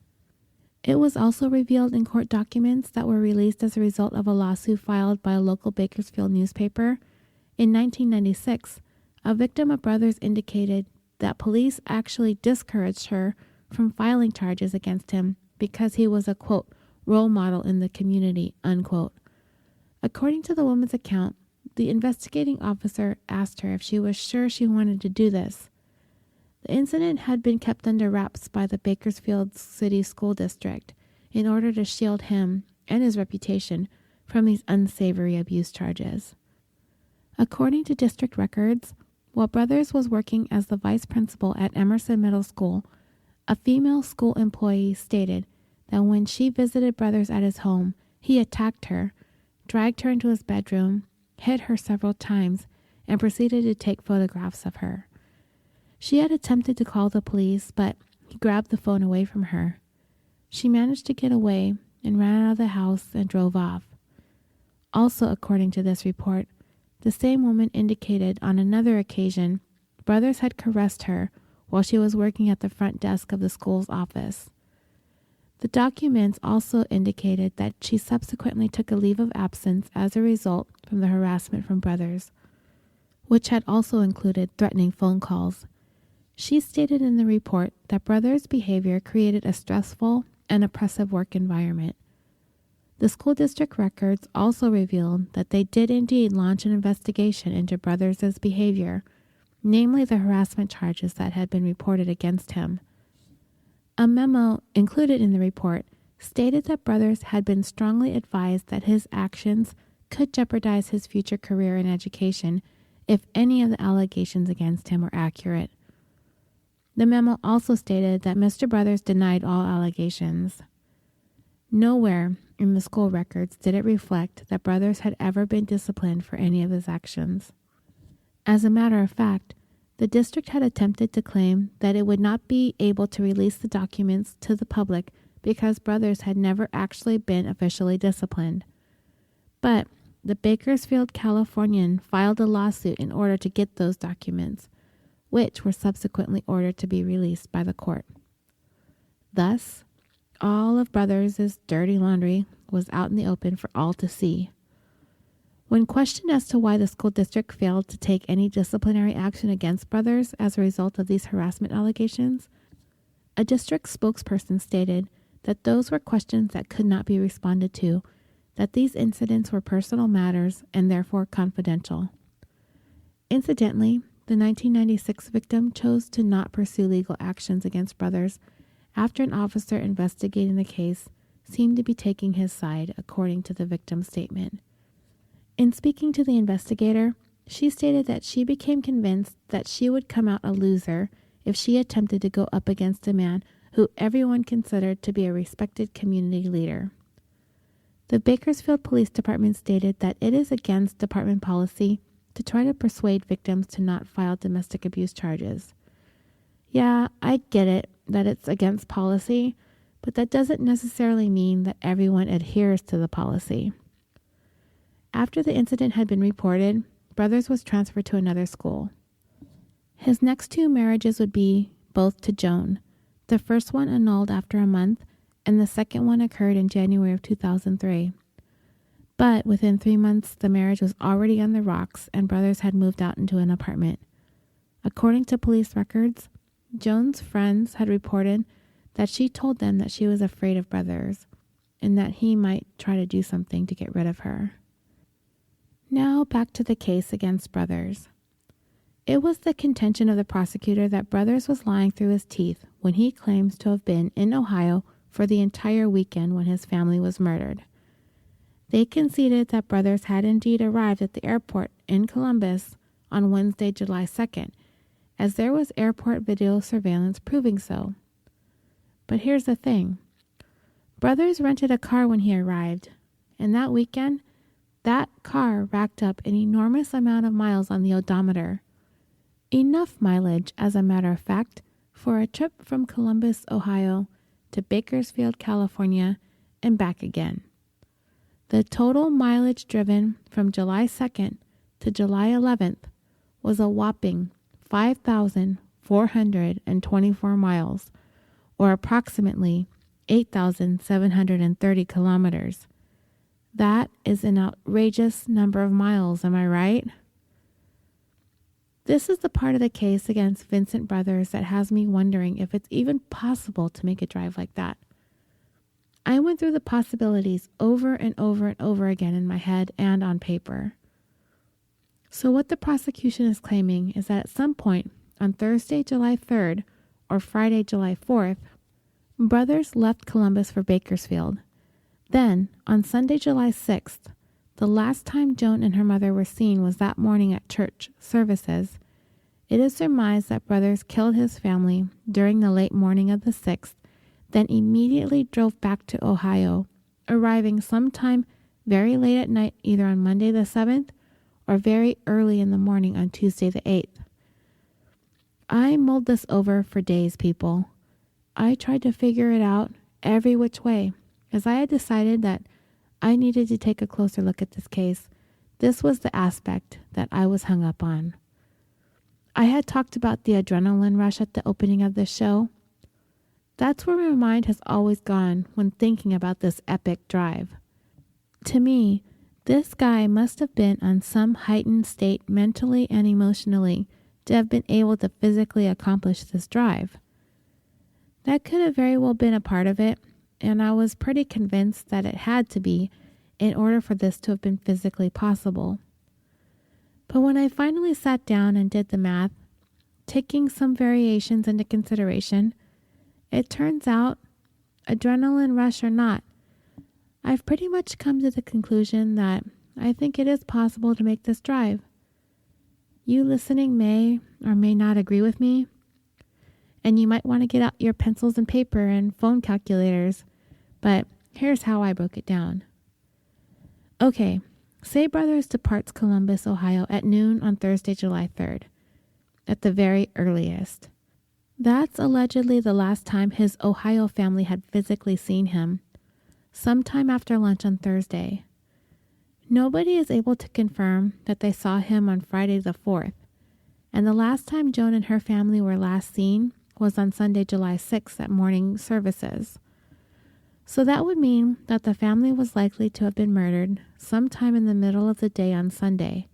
It was also revealed in court documents that were released as a result of a lawsuit filed by a local Bakersfield newspaper. In 1996, a victim of Brothers indicated that police actually discouraged her from filing charges against him because he was a, quote, role model in the community, unquote. According to the woman's account, the investigating officer asked her if she was sure she wanted to do this. The incident had been kept under wraps by the Bakersfield City School District in order to shield him and his reputation from these unsavory abuse charges. According to district records, while Brothers was working as the vice principal at Emerson Middle School, a female school employee stated that when she visited Brothers at his home, he attacked her, dragged her into his bedroom, hit her several times, and proceeded to take photographs of her. She had attempted to call the police, but he grabbed the phone away from her. She managed to get away and ran out of the house and drove off. Also, according to this report, the same woman indicated on another occasion Brothers had caressed her while she was working at the front desk of the school's office. The documents also indicated that she subsequently took a leave of absence as a result from the harassment from Brothers, which had also included threatening phone calls. She stated in the report that Brothers' behavior created a stressful and oppressive work environment. The school district records also revealed that they did indeed launch an investigation into Brothers' behavior, namely the harassment charges that had been reported against him. A memo included in the report stated that Brothers had been strongly advised that his actions could jeopardize his future career in education if any of the allegations against him were accurate. The memo also stated that Mr. Brothers denied all allegations. Nowhere in the school records did it reflect that Brothers had ever been disciplined for any of his actions. As a matter of fact, the district had attempted to claim that it would not be able to release the documents to the public because Brothers had never actually been officially disciplined. But the Bakersfield Californian filed a lawsuit in order to get those documents, which were subsequently ordered to be released by the court. Thus, all of Brothers' dirty laundry was out in the open for all to see. When questioned as to why the school district failed to take any disciplinary action against Brothers as a result of these harassment allegations, a district spokesperson stated that those were questions that could not be responded to, that these incidents were personal matters and therefore confidential. Incidentally, the 1996 victim chose to not pursue legal actions against Brothers after an officer investigating the case seemed to be taking his side, according to the victim's statement. In speaking to the investigator, she stated that she became convinced that she would come out a loser if she attempted to go up against a man who everyone considered to be a respected community leader. The Bakersfield Police Department stated that it is against department policy to try to persuade victims to not file domestic abuse charges. Yeah, I get it that it's against policy, but that doesn't necessarily mean that everyone adheres to the policy. After the incident had been reported, Brothers was transferred to another school. His next 2 marriages would be both to Joan. The first one annulled after a month, and the second one occurred in January of 2003. But within 3 months, the marriage was already on the rocks, and Brothers had moved out into an apartment. According to police records, Joan's friends had reported that she told them that she was afraid of Brothers, and that he might try to do something to get rid of her. Now back to the case against Brothers. It was the contention of the prosecutor that Brothers was lying through his teeth when he claims to have been in Ohio for the entire weekend when his family was murdered. They conceded that Brothers had indeed arrived at the airport in Columbus on Wednesday, July 2nd, as there was airport video surveillance proving so. But here's the thing. Brothers rented a car when he arrived, and that weekend, that car racked up an enormous amount of miles on the odometer. Enough mileage, as a matter of fact, for a trip from Columbus, Ohio to Bakersfield, California, and back again. The total mileage driven from July 2nd to July 11th was a whopping 5,424 miles, or approximately 8,730 kilometers. That is an outrageous number of miles, am I right? This is the part of the case against Vincent Brothers that has me wondering if it's even possible to make a drive like that. I went through the possibilities over and over and over again in my head and on paper. So what the prosecution is claiming is that at some point on Thursday, July 3rd or Friday, July 4th, Brothers left Columbus for Bakersfield. Then, on Sunday, July 6th, the last time Joan and her mother were seen was that morning at church services. It is surmised that Brothers killed his family during the late morning of the 6th, then immediately drove back to Ohio, arriving sometime very late at night either on Monday the 7th or very early in the morning on Tuesday the 8th. I mulled this over for days, people. I tried to figure it out every which way, as I had decided that I needed to take a closer look at this case. This was the aspect that I was hung up on. I had talked about the adrenaline rush at the opening of this show. That's where my mind has always gone when thinking about this epic drive. To me, this guy must have been on some heightened state mentally and emotionally to have been able to physically accomplish this drive. That could have very well been a part of it, and I was pretty convinced that it had to be in order for this to have been physically possible. But when I finally sat down and did the math, taking some variations into consideration, it turns out, adrenaline rush or not, I've pretty much come to the conclusion that I think it is possible to make this drive. You listening may or may not agree with me, and you might want to get out your pencils and paper and phone calculators, but here's how I broke it down. Okay, say Brothers departs Columbus, Ohio at noon on Thursday, July 3rd, at the very earliest. That's allegedly the last time his Ohio family had physically seen him, sometime after lunch on Thursday. Nobody is able to confirm that they saw him on Friday the 4th, and the last time Joan and her family were last seen was on Sunday, July 6th at morning services. So that would mean that the family was likely to have been murdered sometime in the middle of the day on Sunday.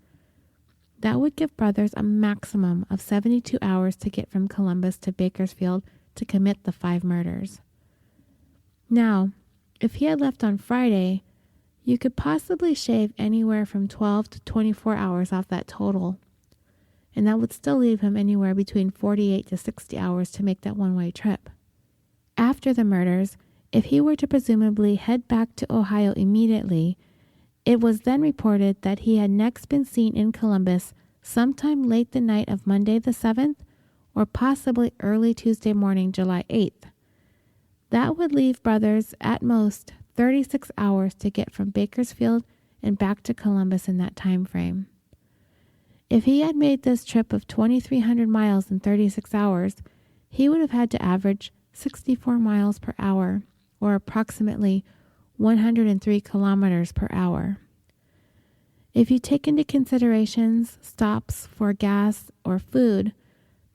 That would give Brothers a maximum of 72 hours to get from Columbus to Bakersfield to commit the 5 murders. Now, if he had left on Friday, you could possibly shave anywhere from 12 to 24 hours off that total, and that would still leave him anywhere between 48 to 60 hours to make that one-way trip. After the murders, if he were to presumably head back to Ohio immediately, it was then reported that he had next been seen in Columbus sometime late the night of Monday the 7th or possibly early Tuesday morning, July 8th. That would leave Brothers at most 36 hours to get from Bakersfield and back to Columbus in that time frame. If he had made this trip of 2,300 miles in 36 hours, he would have had to average 64 miles per hour, or approximately 103 kilometers per hour. If you take into considerations stops for gas or food,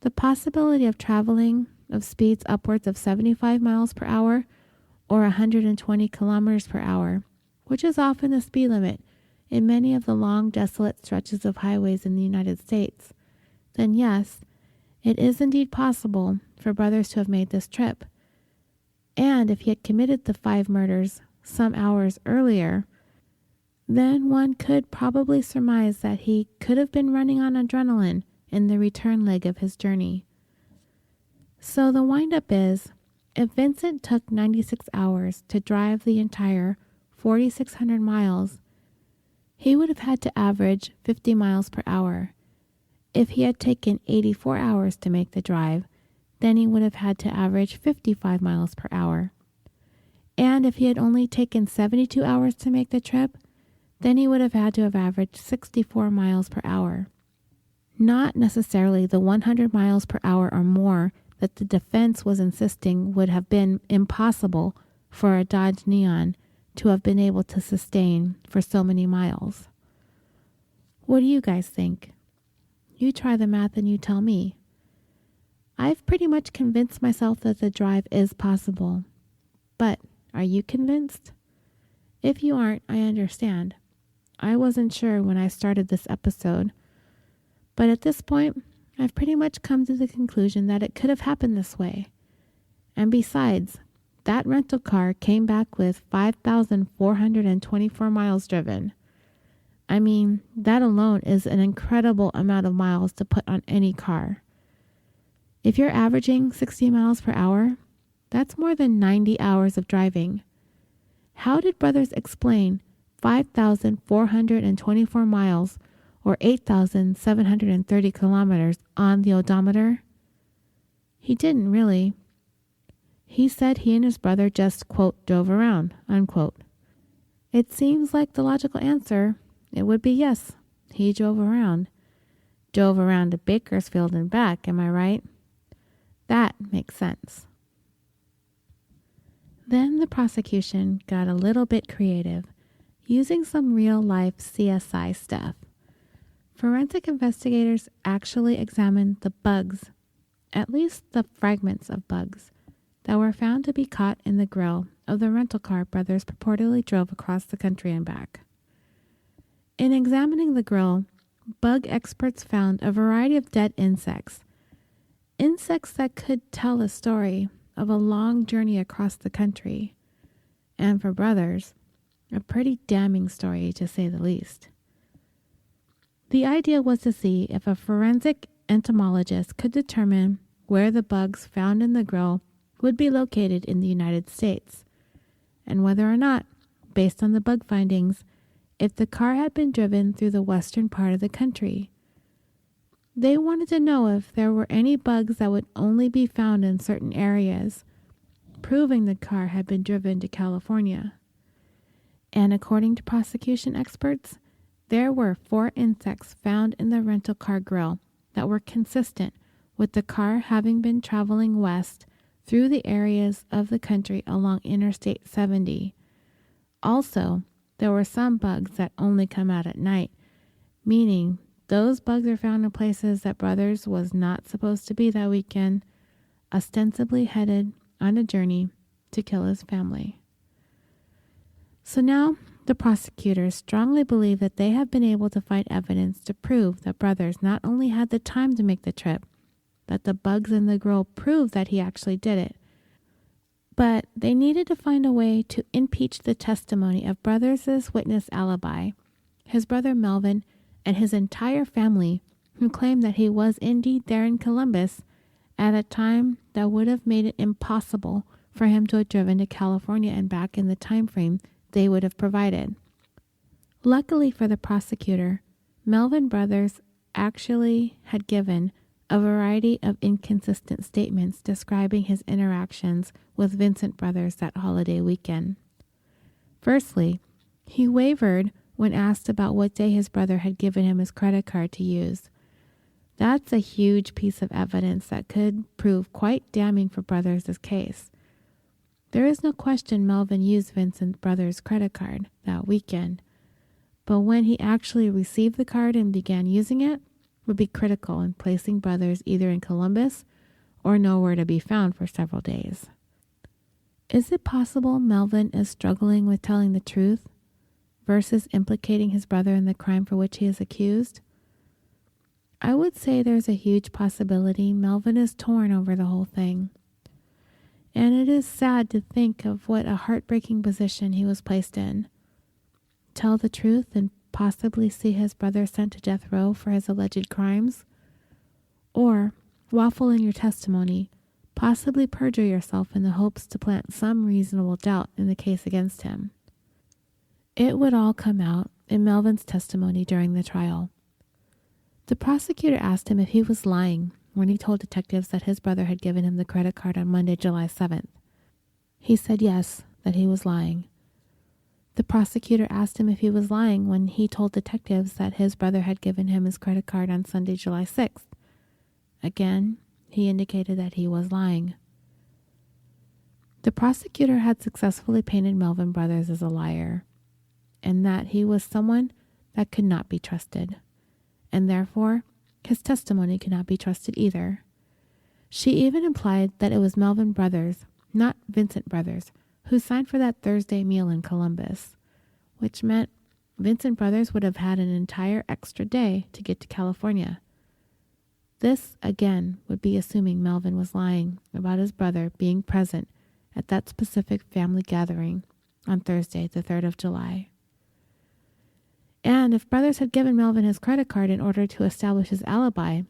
the possibility of traveling of speeds upwards of 75 miles per hour or 120 kilometers per hour, which is often the speed limit in many of the long, desolate stretches of highways in the United States, then yes, it is indeed possible for Brothers to have made this trip. And if he had committed the 5 murders some hours earlier, then one could probably surmise that he could have been running on adrenaline in the return leg of his journey. So the windup is, if Vincent took 96 hours to drive the entire 4,600 miles, he would have had to average 50 miles per hour. If he had taken 84 hours to make the drive, then he would have had to average 55 miles per hour. And if he had only taken 72 hours to make the trip, then he would have had to have averaged 64 miles per hour. Not necessarily the 100 miles per hour or more that the defense was insisting would have been impossible for a Dodge Neon to have been able to sustain for so many miles. What do you guys think? You try the math and you tell me. I've pretty much convinced myself that the drive is possible. But are you convinced? If you aren't, I understand. I wasn't sure when I started this episode. But at this point, I've pretty much come to the conclusion that it could have happened this way. And besides, that rental car came back with 5,424 miles driven. I mean, that alone is an incredible amount of miles to put on any car. If you're averaging 60 miles per hour, that's more than 90 hours of driving. How did Brothers explain 5,424 miles or 8,730 kilometers on the odometer? He didn't really. He said he and his brother just, quote, drove around, unquote. It seems like the logical answer, it would be yes, he drove around. Drove around to Bakersfield and back, am I right? That makes sense. Then the prosecution got a little bit creative, using some real-life CSI stuff. Forensic investigators actually examined the bugs, at least the fragments of bugs, that were found to be caught in the grill of the rental car Brothers purportedly drove across the country and back. In examining the grill, bug experts found a variety of dead insects that could tell a story of a long journey across the country, and for Brothers, a pretty damning story to say the least. The idea was to see if a forensic entomologist could determine where the bugs found in the grill would be located in the United States, and whether or not, based on the bug findings, if the car had been driven through the western part of the country. They wanted to know if there were any bugs that would only be found in certain areas, proving the car had been driven to California. And according to prosecution experts, there were 4 insects found in the rental car grill that were consistent with the car having been traveling west through the areas of the country along Interstate 70. Also, there were some bugs that only come out at night, meaning those bugs are found in places that Brothers was not supposed to be that weekend, ostensibly headed on a journey to kill his family. So now, the prosecutors strongly believe that they have been able to find evidence to prove that Brothers not only had the time to make the trip, that the bugs in the grill prove that he actually did it, but they needed to find a way to impeach the testimony of Brothers' witness alibi, his brother Melvin, and his entire family, who claimed that he was indeed there in Columbus at a time that would have made it impossible for him to have driven to California and back in the time frame they would have provided. Luckily for the prosecutor, Melvin Brothers actually had given a variety of inconsistent statements describing his interactions with Vincent Brothers that holiday weekend. Firstly, he wavered when asked about what day his brother had given him his credit card to use. That's a huge piece of evidence that could prove quite damning for Brothers' case. There is no question Melvin used Vincent Brothers' credit card that weekend, but when he actually received the card and began using it would be critical in placing Brothers either in Columbus or nowhere to be found for several days. Is it possible Melvin is struggling with telling the truth versus implicating his brother in the crime for which he is accused? I would say there's a huge possibility Melvin is torn over the whole thing. And it is sad to think of what a heartbreaking position he was placed in. Tell the truth and possibly see his brother sent to death row for his alleged crimes? Or waffle in your testimony, possibly perjure yourself in the hopes to plant some reasonable doubt in the case against him? It would all come out in Melvin's testimony during the trial. The prosecutor asked him if he was lying when he told detectives that his brother had given him the credit card on Monday, July 7th. He said yes, that he was lying. The prosecutor asked him if he was lying when he told detectives that his brother had given him his credit card on Sunday, July 6th. Again, he indicated that he was lying. The prosecutor had successfully painted Melvin Brothers as a liar, and that he was someone that could not be trusted, and therefore his testimony could not be trusted either. She even implied that it was Melvin Brothers, not Vincent Brothers, who signed for that Thursday meal in Columbus, which meant Vincent Brothers would have had an entire extra day to get to California. This, again, would be assuming Melvin was lying about his brother being present at that specific family gathering on Thursday, the 3rd of July. And if Brothers had given Melvin his credit card in order to establish his alibi,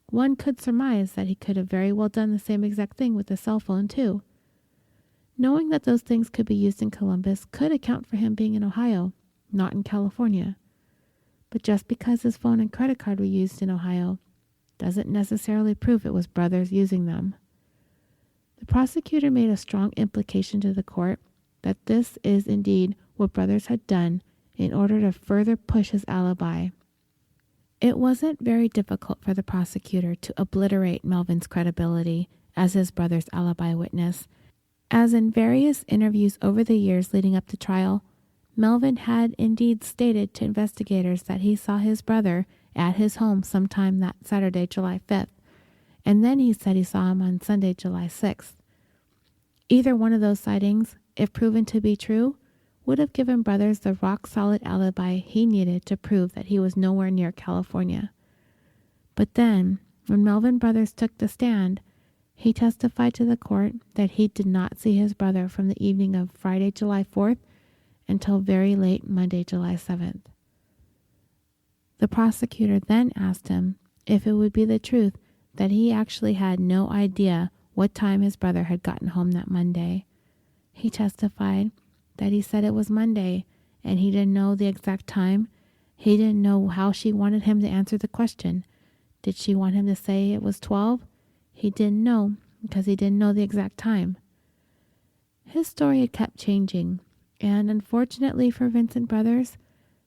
one could surmise that he could have very well done the same exact thing with his cell phone too. Knowing that those things could be used in Columbus could account for him being in Ohio, not in California. But just because his phone and credit card were used in Ohio doesn't necessarily prove it was Brothers using them. The prosecutor made a strong implication to the court that this is indeed what Brothers had done in order to further push his alibi. It wasn't very difficult for the prosecutor to obliterate Melvin's credibility as his brother's alibi witness, as in various interviews over the years leading up to trial, Melvin had indeed stated to investigators that he saw his brother at his home sometime that Saturday, July 5th, and then he said he saw him on Sunday, July 6th. Either one of those sightings, if proven to be true, would have given Brothers the rock-solid alibi he needed to prove that he was nowhere near California. But then, when Melvin Brothers took the stand, he testified to the court that he did not see his brother from the evening of Friday, July 4th until very late Monday, July 7th. The prosecutor then asked him if it would be the truth that he actually had no idea what time his brother had gotten home that Monday. He testified that he said it was Monday and he didn't know the exact time. He didn't know how she wanted him to answer the question. Did she want him to say it was 12? He didn't know because he didn't know the exact time. His story had kept changing, and unfortunately for Vincent Brothers,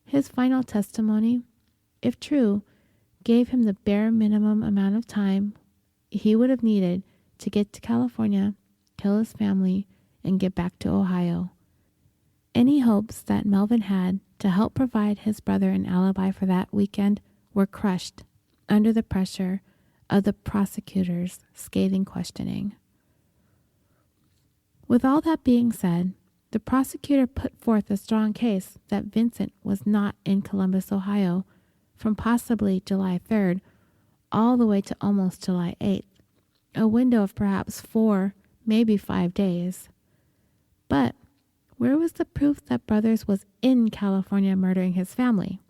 his final testimony, if true, gave him the bare minimum amount of time he would have needed to get to California, kill his family, and get back to Ohio. Any hopes that Melvin had to help provide his brother an alibi for that weekend were crushed under the pressure of the prosecutor's scathing questioning. With all that being said, the prosecutor put forth a strong case that Vincent was not in Columbus, Ohio, from possibly July 3rd all the way to almost July 8th, a window of perhaps 4, maybe 5 days. But where was the proof that Brothers was in California murdering his family?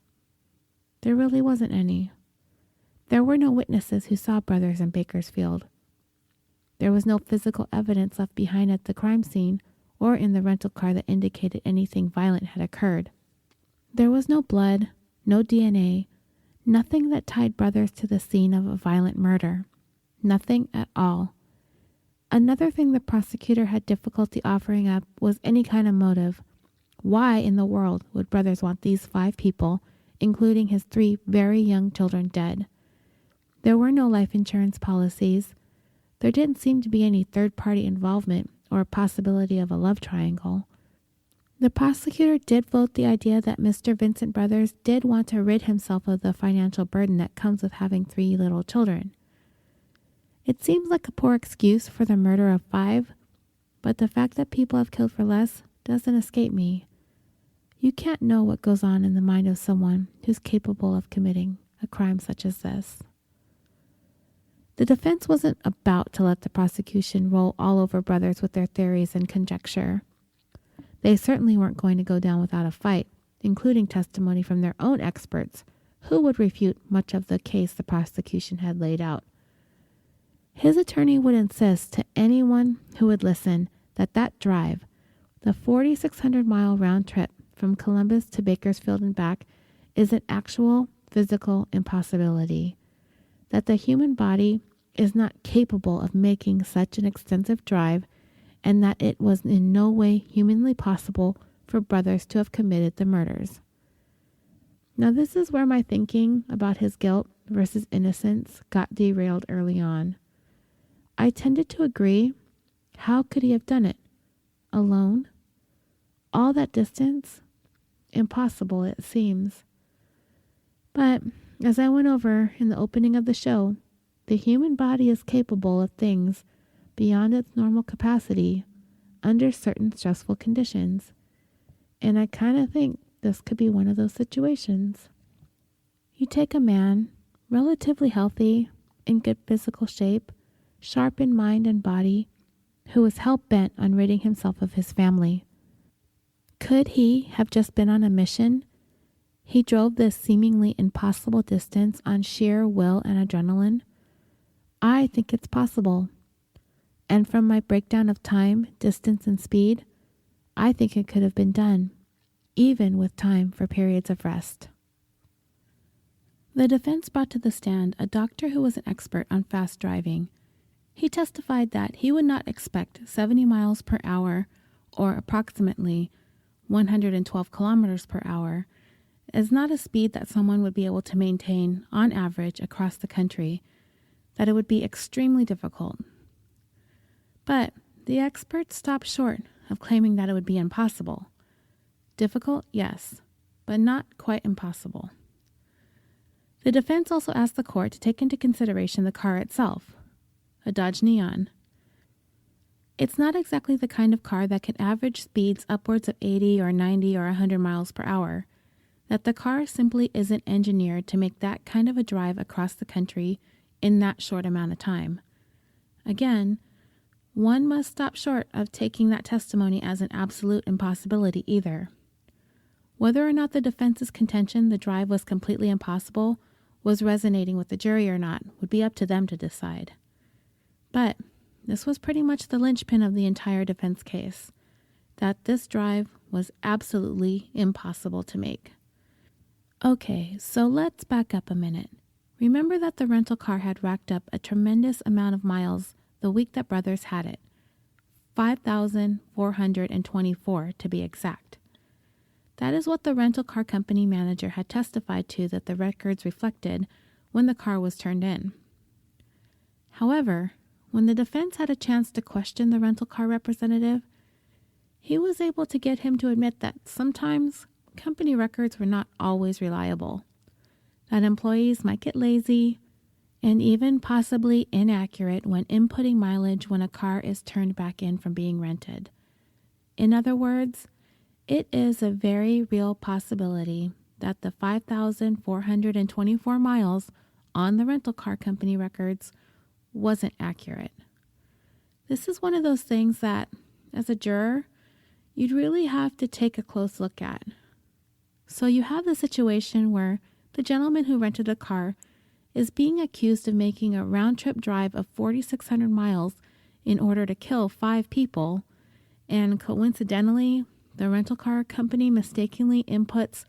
There really wasn't any. There were no witnesses who saw Brothers in Bakersfield. There was no physical evidence left behind at the crime scene or in the rental car that indicated anything violent had occurred. There was no blood, no DNA, Nothing that tied Brothers to the scene of a violent murder. Nothing at all. Another thing the prosecutor had difficulty offering up was any kind of motive. Why in the world would Brothers want these 5 people, including his 3 very young children, dead? There were no life insurance policies. There didn't seem to be any third-party involvement or a possibility of a love triangle. The prosecutor did float the idea that Mr. Vincent Brothers did want to rid himself of the financial burden that comes with having 3 little children. It seems like a poor excuse for the murder of 5, but the fact that people have killed for less doesn't escape me. You can't know what goes on in the mind of someone who's capable of committing a crime such as this. The defense wasn't about to let the prosecution roll all over Brothers with their theories and conjecture. They certainly weren't going to go down without a fight, including testimony from their own experts, who would refute much of the case the prosecution had laid out. His attorney would insist to anyone who would listen that drive, the 4,600-mile round trip from Columbus to Bakersfield and back, is an actual physical impossibility, that the human body is not capable of making such an extensive drive, and that it was in no way humanly possible for Brothers to have committed the murders. Now, this is where my thinking about his guilt versus innocence got derailed early on. I tended to agree. How could he have done it? Alone? All that distance? Impossible, it seems. But, as I went over in the opening of the show, the human body is capable of things beyond its normal capacity under certain stressful conditions. And I kind of think this could be one of those situations. You take a man, relatively healthy, in good physical shape, sharp in mind and body, who was hell-bent on ridding himself of his family. Could he have just been on a mission? He drove this seemingly impossible distance on sheer will and adrenaline. I think it's possible. And from my breakdown of time, distance, and speed, I think it could have been done, even with time for periods of rest. The defense brought to the stand a doctor who was an expert on fast driving. He testified that he would not expect 70 miles per hour, or approximately 112 kilometers per hour, as not a speed that someone would be able to maintain on average across the country, that it would be extremely difficult. But the experts stopped short of claiming that it would be impossible. Difficult, yes, but not quite impossible. The defense also asked the court to take into consideration the car itself, a Dodge Neon. It's not exactly the kind of car that can average speeds upwards of 80 or 90 or 100 miles per hour, that the car simply isn't engineered to make that kind of a drive across the country in that short amount of time. Again, one must stop short of taking that testimony as an absolute impossibility either. Whether or not the defense's contention the drive was completely impossible was resonating with the jury or not would be up to them to decide. But this was pretty much the linchpin of the entire defense case, that this drive was absolutely impossible to make. Okay, so let's back up a minute. Remember that the rental car had racked up a tremendous amount of miles the week that Brothers had it, 5,424 to be exact. That is what the rental car company manager had testified to that the records reflected when the car was turned in. However, when the defense had a chance to question the rental car representative, he was able to get him to admit that sometimes company records were not always reliable, that employees might get lazy, and even possibly inaccurate when inputting mileage when a car is turned back in from being rented. In other words, it is a very real possibility that the 5,424 miles on the rental car company records wasn't accurate. This is one of those things that, as a juror, you'd really have to take a close look at. So you have the situation where the gentleman who rented a car is being accused of making a round-trip drive of 4,600 miles in order to kill 5 people, and coincidentally, the rental car company mistakenly inputs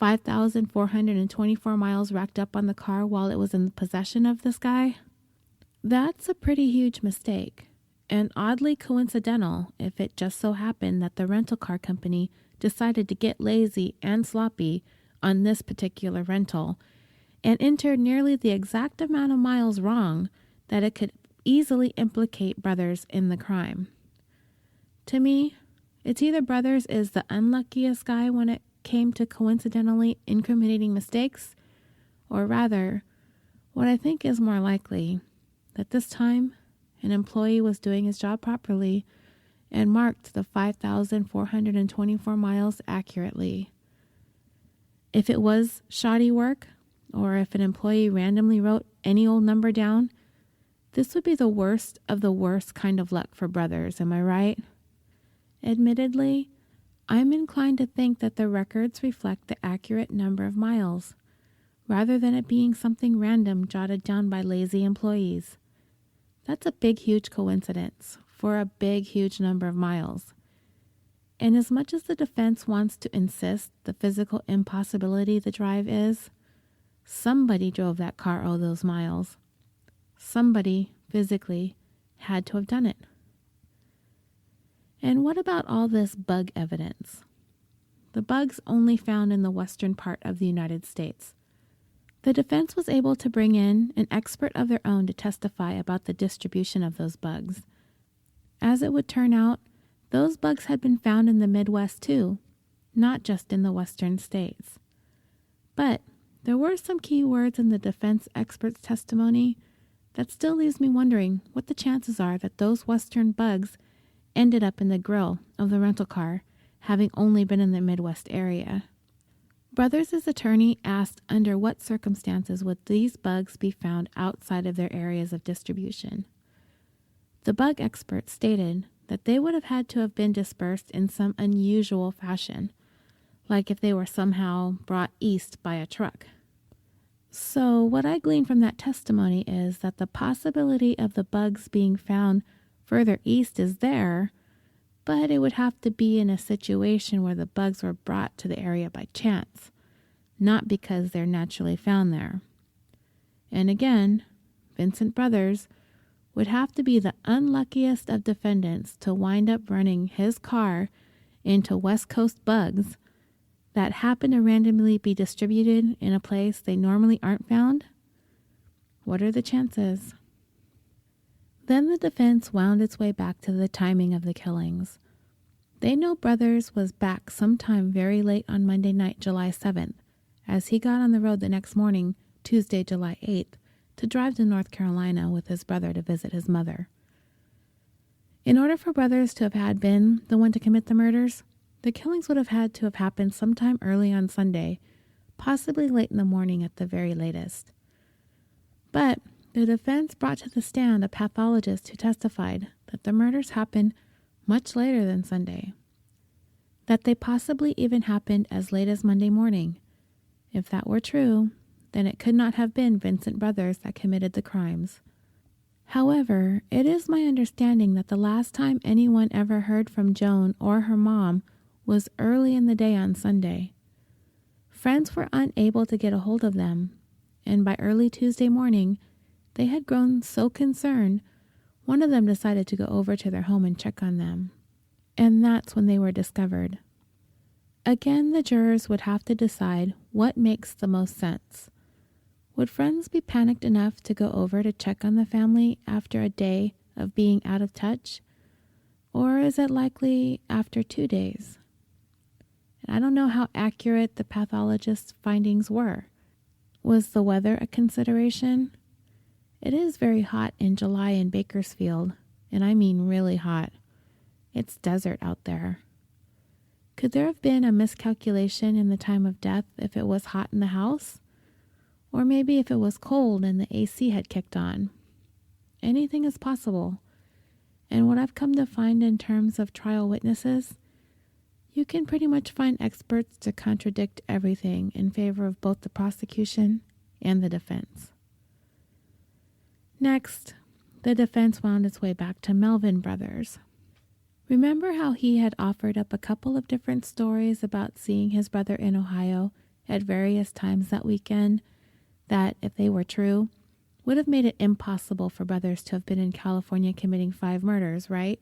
5,424 miles racked up on the car while it was in possession of this guy? That's a pretty huge mistake, and oddly coincidental if it just so happened that the rental car company decided to get lazy and sloppy on this particular rental and entered nearly the exact amount of miles wrong that it could easily implicate Brothers in the crime. To me, it's either Brothers is the unluckiest guy when it came to coincidentally incriminating mistakes, or rather, what I think is more likely, that this time an employee was doing his job properly and marked the 5,424 miles accurately. If it was shoddy work, or if an employee randomly wrote any old number down, this would be the worst of the worst kind of luck for Brothers, am I right? Admittedly, I'm inclined to think that the records reflect the accurate number of miles, rather than it being something random jotted down by lazy employees. That's a big, huge coincidence for a big, huge number of miles. And as much as the defense wants to insist the physical impossibility the drive is, somebody drove that car all those miles. Somebody, physically, had to have done it. And what about all this bug evidence? The bugs only found in the western part of the United States. The defense was able to bring in an expert of their own to testify about the distribution of those bugs. As it would turn out, those bugs had been found in the Midwest too, not just in the western states. But there were some key words in the defense expert's testimony that still leaves me wondering what the chances are that those western bugs ended up in the grill of the rental car, having only been in the Midwest area. Brothers' attorney asked under what circumstances would these bugs be found outside of their areas of distribution. The bug expert stated that they would have had to have been dispersed in some unusual fashion, like if they were somehow brought east by a truck. So what I glean from that testimony is that the possibility of the bugs being found further east is there, but it would have to be in a situation where the bugs were brought to the area by chance, not because they're naturally found there. And again, Vincent Brothers would have to be the unluckiest of defendants to wind up running his car into West Coast bugs that happen to randomly be distributed in a place they normally aren't found. What are the chances? Then the defense wound its way back to the timing of the killings. They know Brothers was back sometime very late on Monday night, July 7th, as he got on the road the next morning, Tuesday, July 8th, to drive to North Carolina with his brother to visit his mother. In order for Brothers to have had been the one to commit the murders, the killings would have had to have happened sometime early on Sunday, possibly late in the morning at the very latest. But the defense brought to the stand a pathologist who testified that the murders happened much later than Sunday, that they possibly even happened as late as Monday morning. If that were true, then it could not have been Vincent Brothers that committed the crimes. However, it is my understanding that the last time anyone ever heard from Joan or her mom was early in the day on Sunday. Friends were unable to get a hold of them, and by early Tuesday morning, they had grown so concerned, one of them decided to go over to their home and check on them. And that's when they were discovered. Again, the jurors would have to decide what makes the most sense. Would friends be panicked enough to go over to check on the family after a day of being out of touch? Or is it likely after 2 days? And I don't know how accurate the pathologist's findings were. Was the weather a consideration? It is very hot in July in Bakersfield, and I mean really hot. It's desert out there. Could there have been a miscalculation in the time of death if it was hot in the house? Or maybe if it was cold and the AC had kicked on? Anything is possible. And what I've come to find in terms of trial witnesses, you can pretty much find experts to contradict everything in favor of both the prosecution and the defense. Next, the defense wound its way back to Melvin Brothers. Remember how he had offered up a couple of different stories about seeing his brother in Ohio at various times that weekend that, if they were true, would have made it impossible for Brothers to have been in California committing 5 murders, right?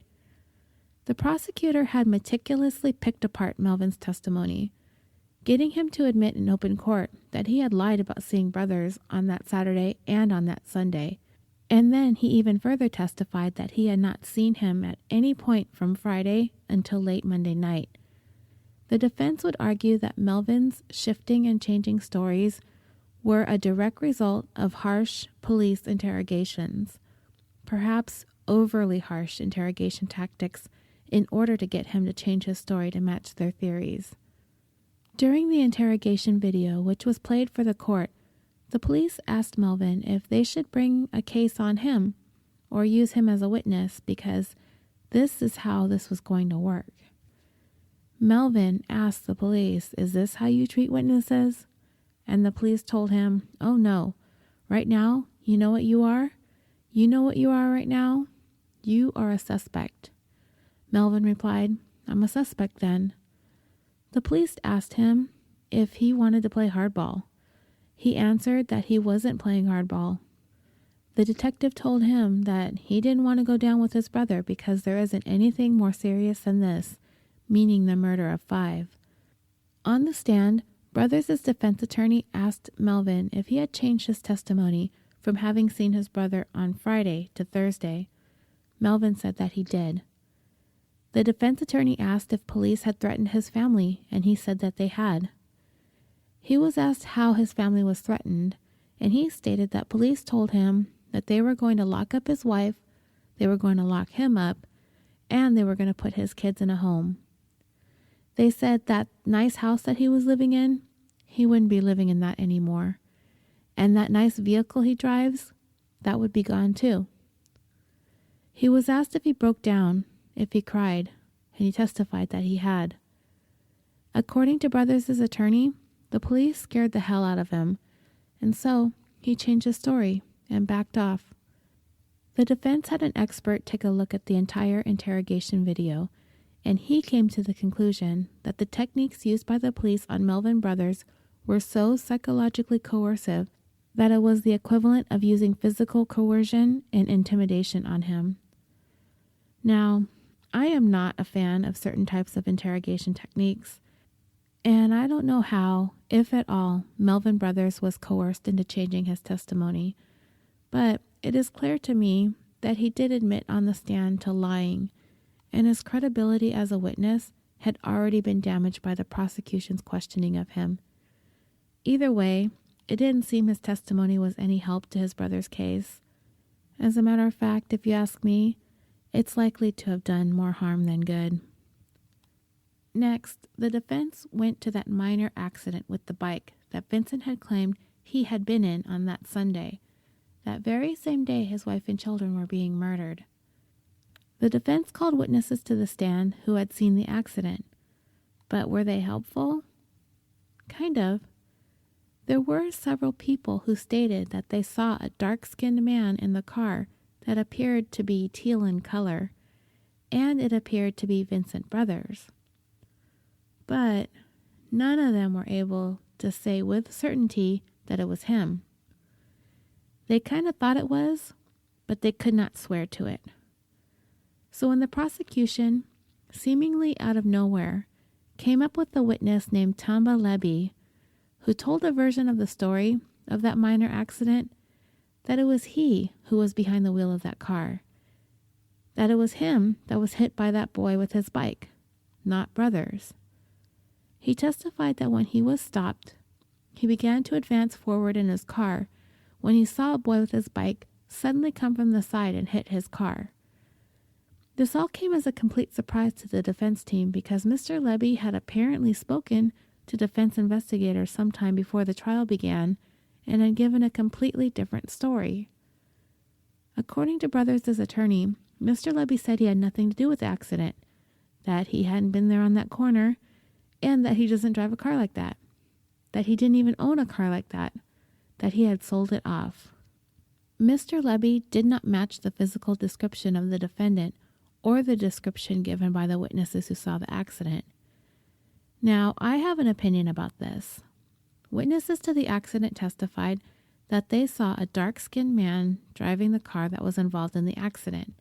The prosecutor had meticulously picked apart Melvin's testimony, getting him to admit in open court that he had lied about seeing Brothers on that Saturday and on that Sunday. And then he even further testified that he had not seen him at any point from Friday until late Monday night. The defense would argue that Melvin's shifting and changing stories were a direct result of harsh police interrogations, perhaps overly harsh interrogation tactics in order to get him to change his story to match their theories. During the interrogation video, which was played for the court, the police asked Melvin if they should bring a case on him or use him as a witness because this is how this was going to work. Melvin asked the police, "Is this how you treat witnesses?" And the police told him, "Oh no, right now, you know what you are? You know what you are right now? You are a suspect." Melvin replied, "I'm a suspect then." The police asked him if he wanted to play hardball. He answered that he wasn't playing hardball. The detective told him that he didn't want to go down with his brother because there isn't anything more serious than this, meaning the murder of 5. On the stand, Brothers' defense attorney asked Melvin if he had changed his testimony from having seen his brother on Friday to Thursday. Melvin said that he did. The defense attorney asked if police had threatened his family, and he said that they had. He was asked how his family was threatened, and he stated that police told him that they were going to lock up his wife, they were going to lock him up, and they were going to put his kids in a home. They said that nice house that he was living in, he wouldn't be living in that anymore. And that nice vehicle he drives, that would be gone too. He was asked if he broke down, if he cried, and he testified that he had. According to Brothers' attorney, the police scared the hell out of him, and so he changed his story and backed off. The defense had an expert take a look at the entire interrogation video, and he came to the conclusion that the techniques used by the police on Melvin Brothers were so psychologically coercive that it was the equivalent of using physical coercion and intimidation on him. Now, I am not a fan of certain types of interrogation techniques, and I don't know how, if at all, Melvin Brothers was coerced into changing his testimony, but it is clear to me that he did admit on the stand to lying, and his credibility as a witness had already been damaged by the prosecution's questioning of him. Either way, it didn't seem his testimony was any help to his brother's case. As a matter of fact, if you ask me, it's likely to have done more harm than good. Next, the defense went to that minor accident with the bike that Vincent had claimed he had been in on that Sunday, that very same day his wife and children were being murdered. The defense called witnesses to the stand who had seen the accident. But were they helpful? Kind of. There were several people who stated that they saw a dark-skinned man in the car that appeared to be teal in color, and it appeared to be Vincent Brothers. But none of them were able to say with certainty that it was him. They kind of thought it was, but they could not swear to it. So when the prosecution, seemingly out of nowhere, came up with a witness named Tamba Leby, who told a version of the story of that minor accident, that it was he who was behind the wheel of that car, that it was him that was hit by that boy with his bike, not Brothers. He testified that when he was stopped, he began to advance forward in his car when he saw a boy with his bike suddenly come from the side and hit his car. This all came as a complete surprise to the defense team because Mr. Leby had apparently spoken to defense investigators sometime before the trial began and had given a completely different story. According to Brothers' attorney, Mr. Leby said he had nothing to do with the accident, that he hadn't been there on that corner, and that he doesn't drive a car like that he didn't even own a car like that he had sold it off. Mr. Leby did not match the physical description of the defendant or the description given by the witnesses who saw the accident. Now, I have an opinion about this. Witnesses to the accident testified that they saw a dark-skinned man driving the car that was involved in the accident.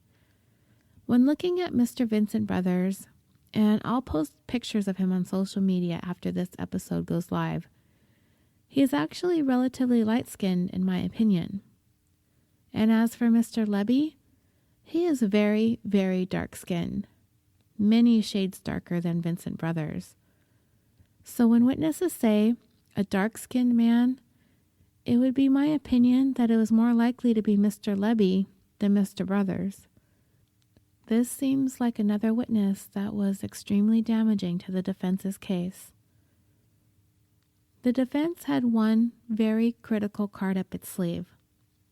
When looking at Mr. Vincent Brothers, and I'll post pictures of him on social media after this episode goes live, he is actually relatively light-skinned in my opinion. And as for Mr. Lebby, he is very, very dark-skinned, many shades darker than Vincent Brothers. So when witnesses say a dark-skinned man, it would be my opinion that it was more likely to be Mr. Lebby than Mr. Brothers. This seems like another witness that was extremely damaging to the defense's case. The defense had one very critical card up its sleeve.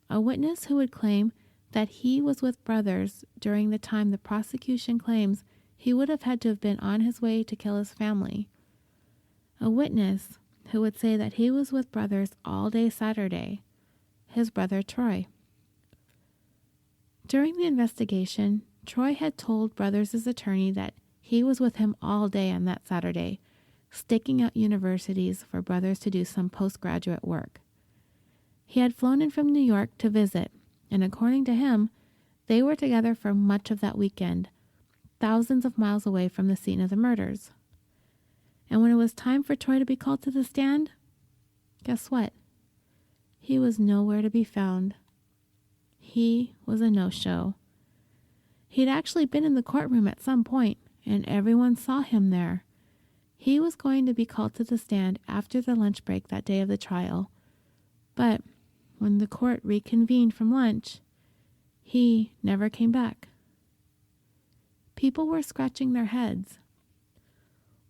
A witness who would claim that he was with Brothers during the time the prosecution claims he would have had to have been on his way to kill his family. A witness who would say that he was with Brothers all day Saturday, his brother Troy. During the investigation, Troy had told Brothers' attorney that he was with him all day on that Saturday, staking out universities for Brothers to do some postgraduate work. He had flown in from New York to visit, and according to him, they were together for much of that weekend, thousands of miles away from the scene of the murders. And when it was time for Troy to be called to the stand, guess what? He was nowhere to be found. He was a no-show. He'd actually been in the courtroom at some point, and everyone saw him there. He was going to be called to the stand after the lunch break that day of the trial. But when the court reconvened from lunch, he never came back. People were scratching their heads.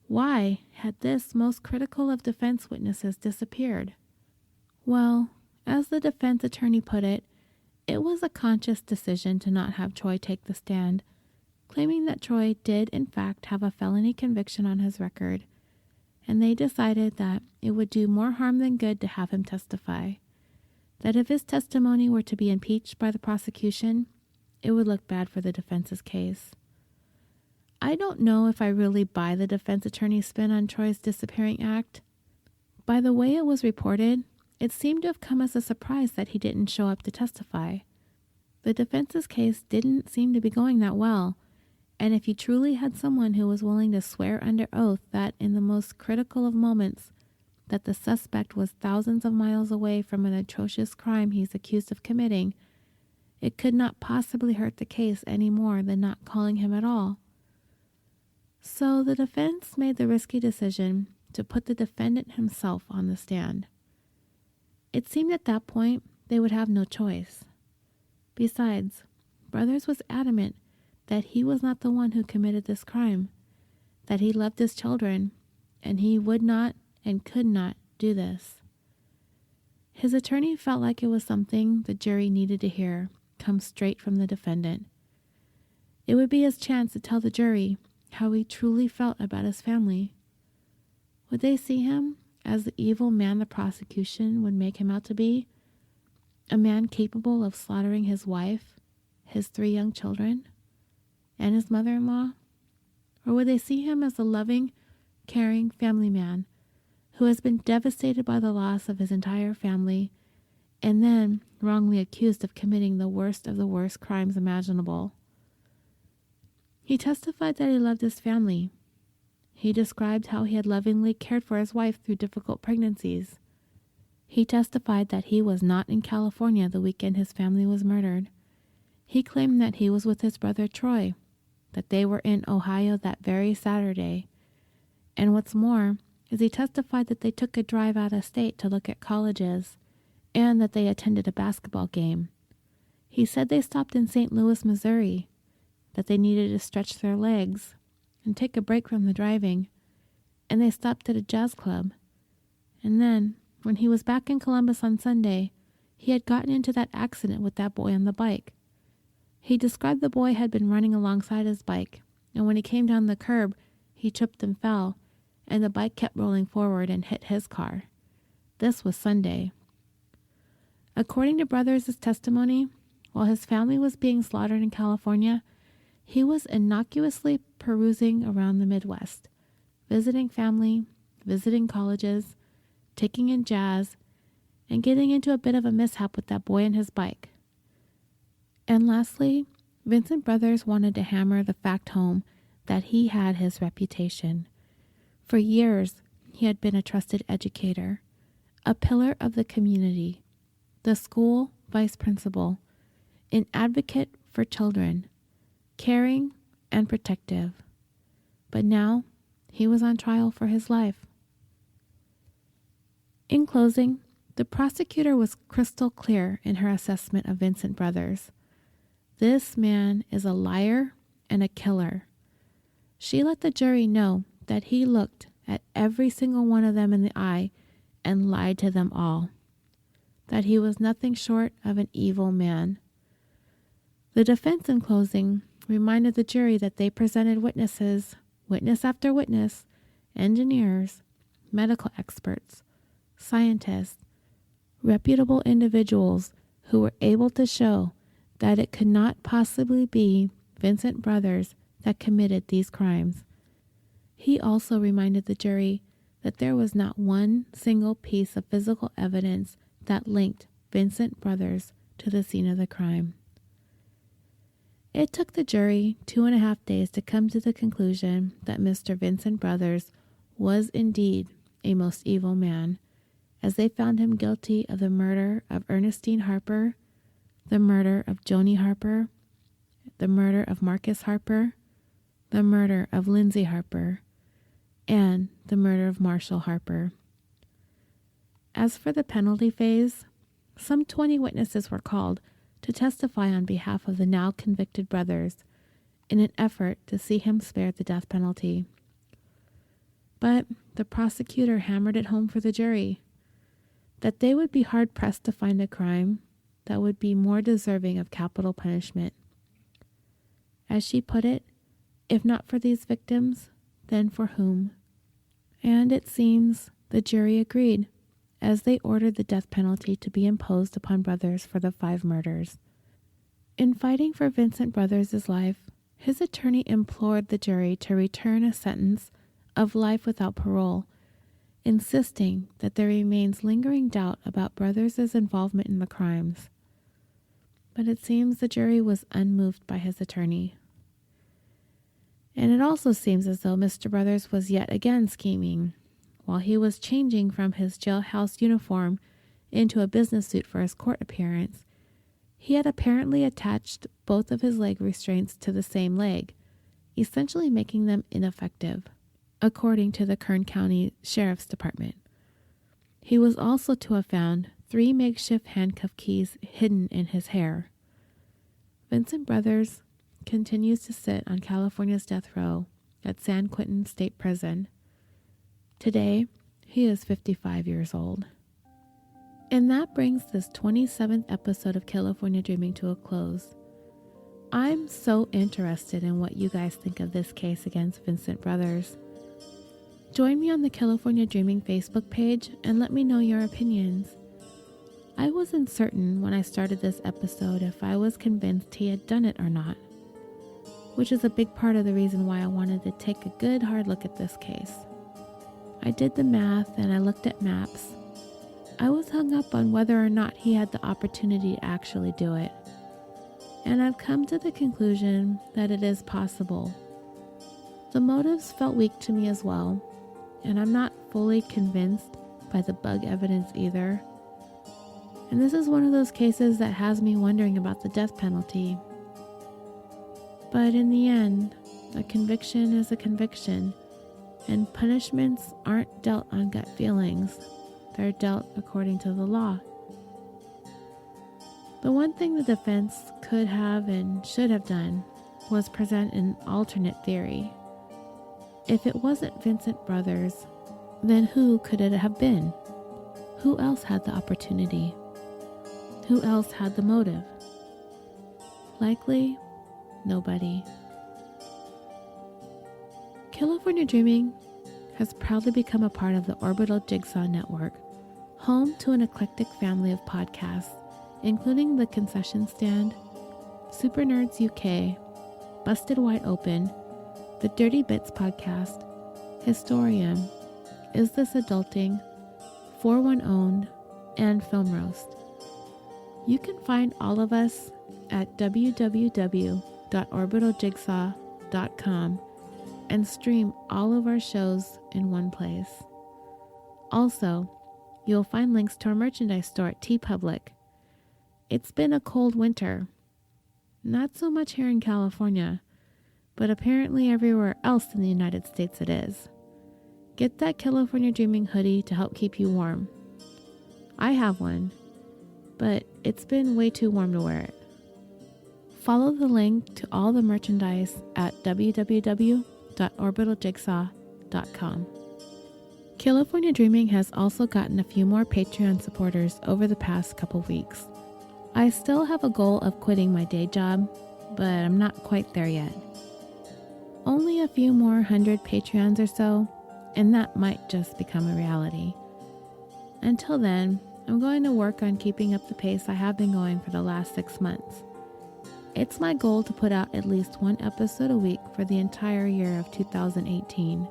Why had this most critical of defense witnesses disappeared? Well, as the defense attorney put it was a conscious decision to not have Troy take the stand, claiming that Troy did in fact have a felony conviction on his record, and they decided that it would do more harm than good to have him testify, that if his testimony were to be impeached by the prosecution, it would look bad for the defense's case. I don't know if I really buy the defense attorney's spin on Troy's disappearing act. By the way it was reported, it seemed to have come as a surprise that he didn't show up to testify. The defense's case didn't seem to be going that well, and if you truly had someone who was willing to swear under oath that in the most critical of moments that the suspect was thousands of miles away from an atrocious crime he's accused of committing, it could not possibly hurt the case any more than not calling him at all. So the defense made the risky decision to put the defendant himself on the stand. It seemed at that point they would have no choice. Besides, Brothers was adamant that he was not the one who committed this crime, that he loved his children, and he would not and could not do this. His attorney felt like it was something the jury needed to hear come straight from the defendant. It would be his chance to tell the jury how he truly felt about his family. Would they see him as the evil man the prosecution would make him out to be? A man capable of slaughtering his wife, his 3 young children, and his mother-in-law? Or would they see him as a loving, caring family man who has been devastated by the loss of his entire family and then wrongly accused of committing the worst of the worst crimes imaginable? He testified that he loved his family. He described how he had lovingly cared for his wife through difficult pregnancies. He testified that he was not in California the weekend his family was murdered. He claimed that he was with his brother Troy, that they were in Ohio that very Saturday. And what's more, is he testified that they took a drive out of state to look at colleges, and that they attended a basketball game. He said they stopped in St. Louis, Missouri, that they needed to stretch their legs and take a break from the driving, and they stopped at a jazz club. And then, when he was back in Columbus on Sunday, he had gotten into that accident with that boy on the bike. He described the boy had been running alongside his bike, and when he came down the curb, he tripped and fell, and the bike kept rolling forward and hit his car. This was Sunday. According to Brothers' testimony, while his family was being slaughtered in California, he was innocuously perusing around the Midwest, visiting family, visiting colleges, taking in jazz, and getting into a bit of a mishap with that boy and his bike. And lastly, Vincent Brothers wanted to hammer the fact home that he had his reputation. For years, he had been a trusted educator, a pillar of the community, the school vice principal, an advocate for children, caring and protective. But now, he was on trial for his life. In closing, the prosecutor was crystal clear in her assessment of Vincent Brothers. This man is a liar and a killer. She let the jury know that he looked at every single one of them in the eye and lied to them all, that he was nothing short of an evil man. The defense in closing reminded the jury that they presented witnesses, witness after witness, engineers, medical experts, scientists, reputable individuals who were able to show that it could not possibly be Vincent Brothers that committed these crimes. He also reminded the jury that there was not one single piece of physical evidence that linked Vincent Brothers to the scene of the crime. It took the jury 2.5 days to come to the conclusion that Mr. Vincent Brothers was indeed a most evil man, as they found him guilty of the murder of Ernestine Harper, the murder of Joni Harper, the murder of Marcus Harper, the murder of Lindsay Harper, and the murder of Marshall Harper. As for the penalty phase, some 20 witnesses were called to testify on behalf of the now convicted brothers in an effort to see him spared the death penalty. But the prosecutor hammered it home for the jury that they would be hard-pressed to find a crime that would be more deserving of capital punishment. As she put it, if not for these victims, then for whom? And it seems the jury agreed, as they ordered the death penalty to be imposed upon Brothers for the 5 murders. In fighting for Vincent Brothers' life, his attorney implored the jury to return a sentence of life without parole, insisting that there remains lingering doubt about Brothers' involvement in the crimes. But it seems the jury was unmoved by his attorney. And it also seems as though Mr. Brothers was yet again scheming. While he was changing from his jailhouse uniform into a business suit for his court appearance, he had apparently attached both of his leg restraints to the same leg, essentially making them ineffective, according to the Kern County Sheriff's Department. He was also to have found 3 makeshift handcuff keys hidden in his hair. Vincent Brothers continues to sit on California's death row at San Quentin State Prison. Today, he is 55 years old. And that brings this 27th episode of California Dreaming to a close. I'm so interested in what you guys think of this case against Vincent Brothers. Join me on the California Dreaming Facebook page and let me know your opinions. I wasn't certain when I started this episode if I was convinced he had done it or not, which is a big part of the reason why I wanted to take a good hard look at this case. I did the math and I looked at maps. I was hung up on whether or not he had the opportunity to actually do it. And I've come to the conclusion that it is possible. The motives felt weak to me as well, and I'm not fully convinced by the bug evidence either. And this is one of those cases that has me wondering about the death penalty. But in the end, a conviction is a conviction, and punishments aren't dealt on gut feelings. They're dealt according to the law. The one thing the defense could have and should have done was present an alternate theory. If it wasn't Vincent Brothers, then who could it have been? Who else had the opportunity? Who else had the motive? Likely, nobody. California Dreaming has proudly become a part of the Orbital Jigsaw Network, home to an eclectic family of podcasts, including The Concession Stand, Super Nerds UK, Busted Wide Open, The Dirty Bits Podcast, Historium, Is This Adulting, 41 Owned, and Film Roast. You can find all of us at www.orbitaljigsaw.com and stream all of our shows in one place. Also, you'll find links to our merchandise store at TeePublic. It's been a cold winter. Not so much here in California, but apparently everywhere else in the United States it is. Get that California Dreaming hoodie to help keep you warm. I have one, but it's been way too warm to wear it. Follow the link to all the merchandise at www.orbitaljigsaw.com. California Dreaming has also gotten a few more Patreon supporters over the past couple weeks. I still have a goal of quitting my day job, but I'm not quite there yet. Only a few more 100 Patreons or so, and that might just become a reality. Until then, I'm going to work on keeping up the pace I have been going for the last 6 months. It's my goal to put out at least one episode a week for the entire year of 2018,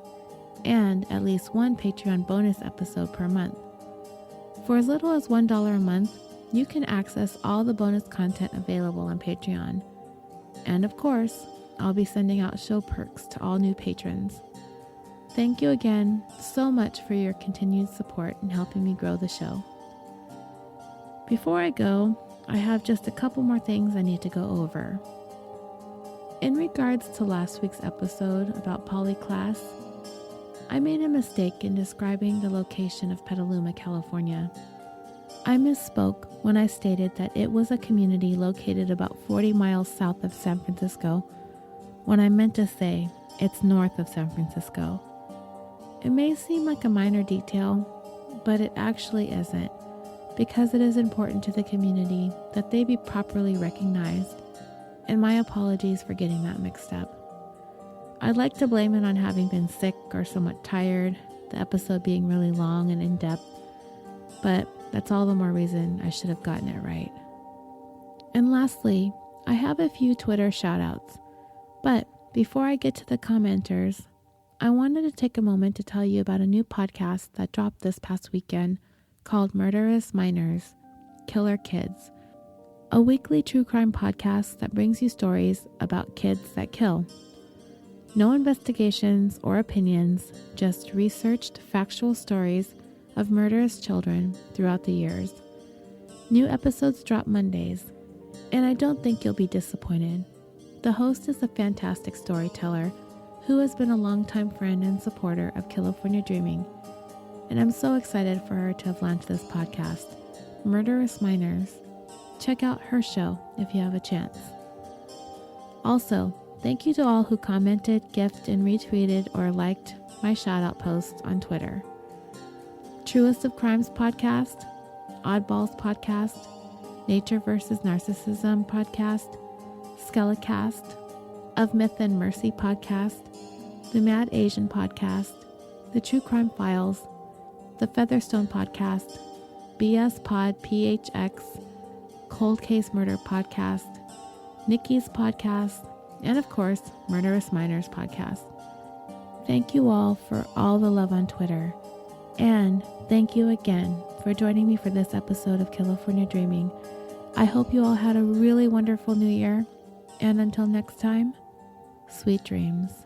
and at least one Patreon bonus episode per month. For as little as $1 a month, you can access all the bonus content available on Patreon. And of course, I'll be sending out show perks to all new patrons. Thank you again so much for your continued support in helping me grow the show. Before I go, I have just a couple more things I need to go over. In regards to last week's episode about polyclass, I made a mistake in describing the location of Petaluma, California. I misspoke when I stated that it was a community located about 40 miles south of San Francisco, when I meant to say it's north of San Francisco. It may seem like a minor detail, but it actually isn't, because it is important to the community that they be properly recognized, and my apologies for getting that mixed up. I'd like to blame it on having been sick or somewhat tired, the episode being really long and in-depth, but that's all the more reason I should have gotten it right. And lastly, I have a few Twitter shoutouts, but before I get to the commenters, I wanted to take a moment to tell you about a new podcast that dropped this past weekend called Murderous Minors, Killer Kids, a weekly true crime podcast that brings you stories about kids that kill. No investigations or opinions, just researched factual stories of murderous children throughout the years. New episodes drop Mondays, and I don't think you'll be disappointed. The host is a fantastic storyteller who has been a longtime friend and supporter of California Dreaming, and I'm so excited for her to have launched this podcast, Murderous Minors. Check out her show if you have a chance. Also, thank you to all who commented, gifted, and retweeted or liked my shoutout posts on Twitter. Truest of Crimes podcast, Oddballs podcast, Nature vs. Narcissism podcast, Skelecast, Of Myth and Mercy podcast, The Mad Asian podcast, The True Crime Files, The Featherstone podcast, BS Pod PHX, Cold Case Murder podcast, Nikki's podcast, and of course, Murderous Minors podcast. Thank you all for all the love on Twitter. And thank you again for joining me for this episode of California Dreaming. I hope you all had a really wonderful new year. And until next time, sweet dreams.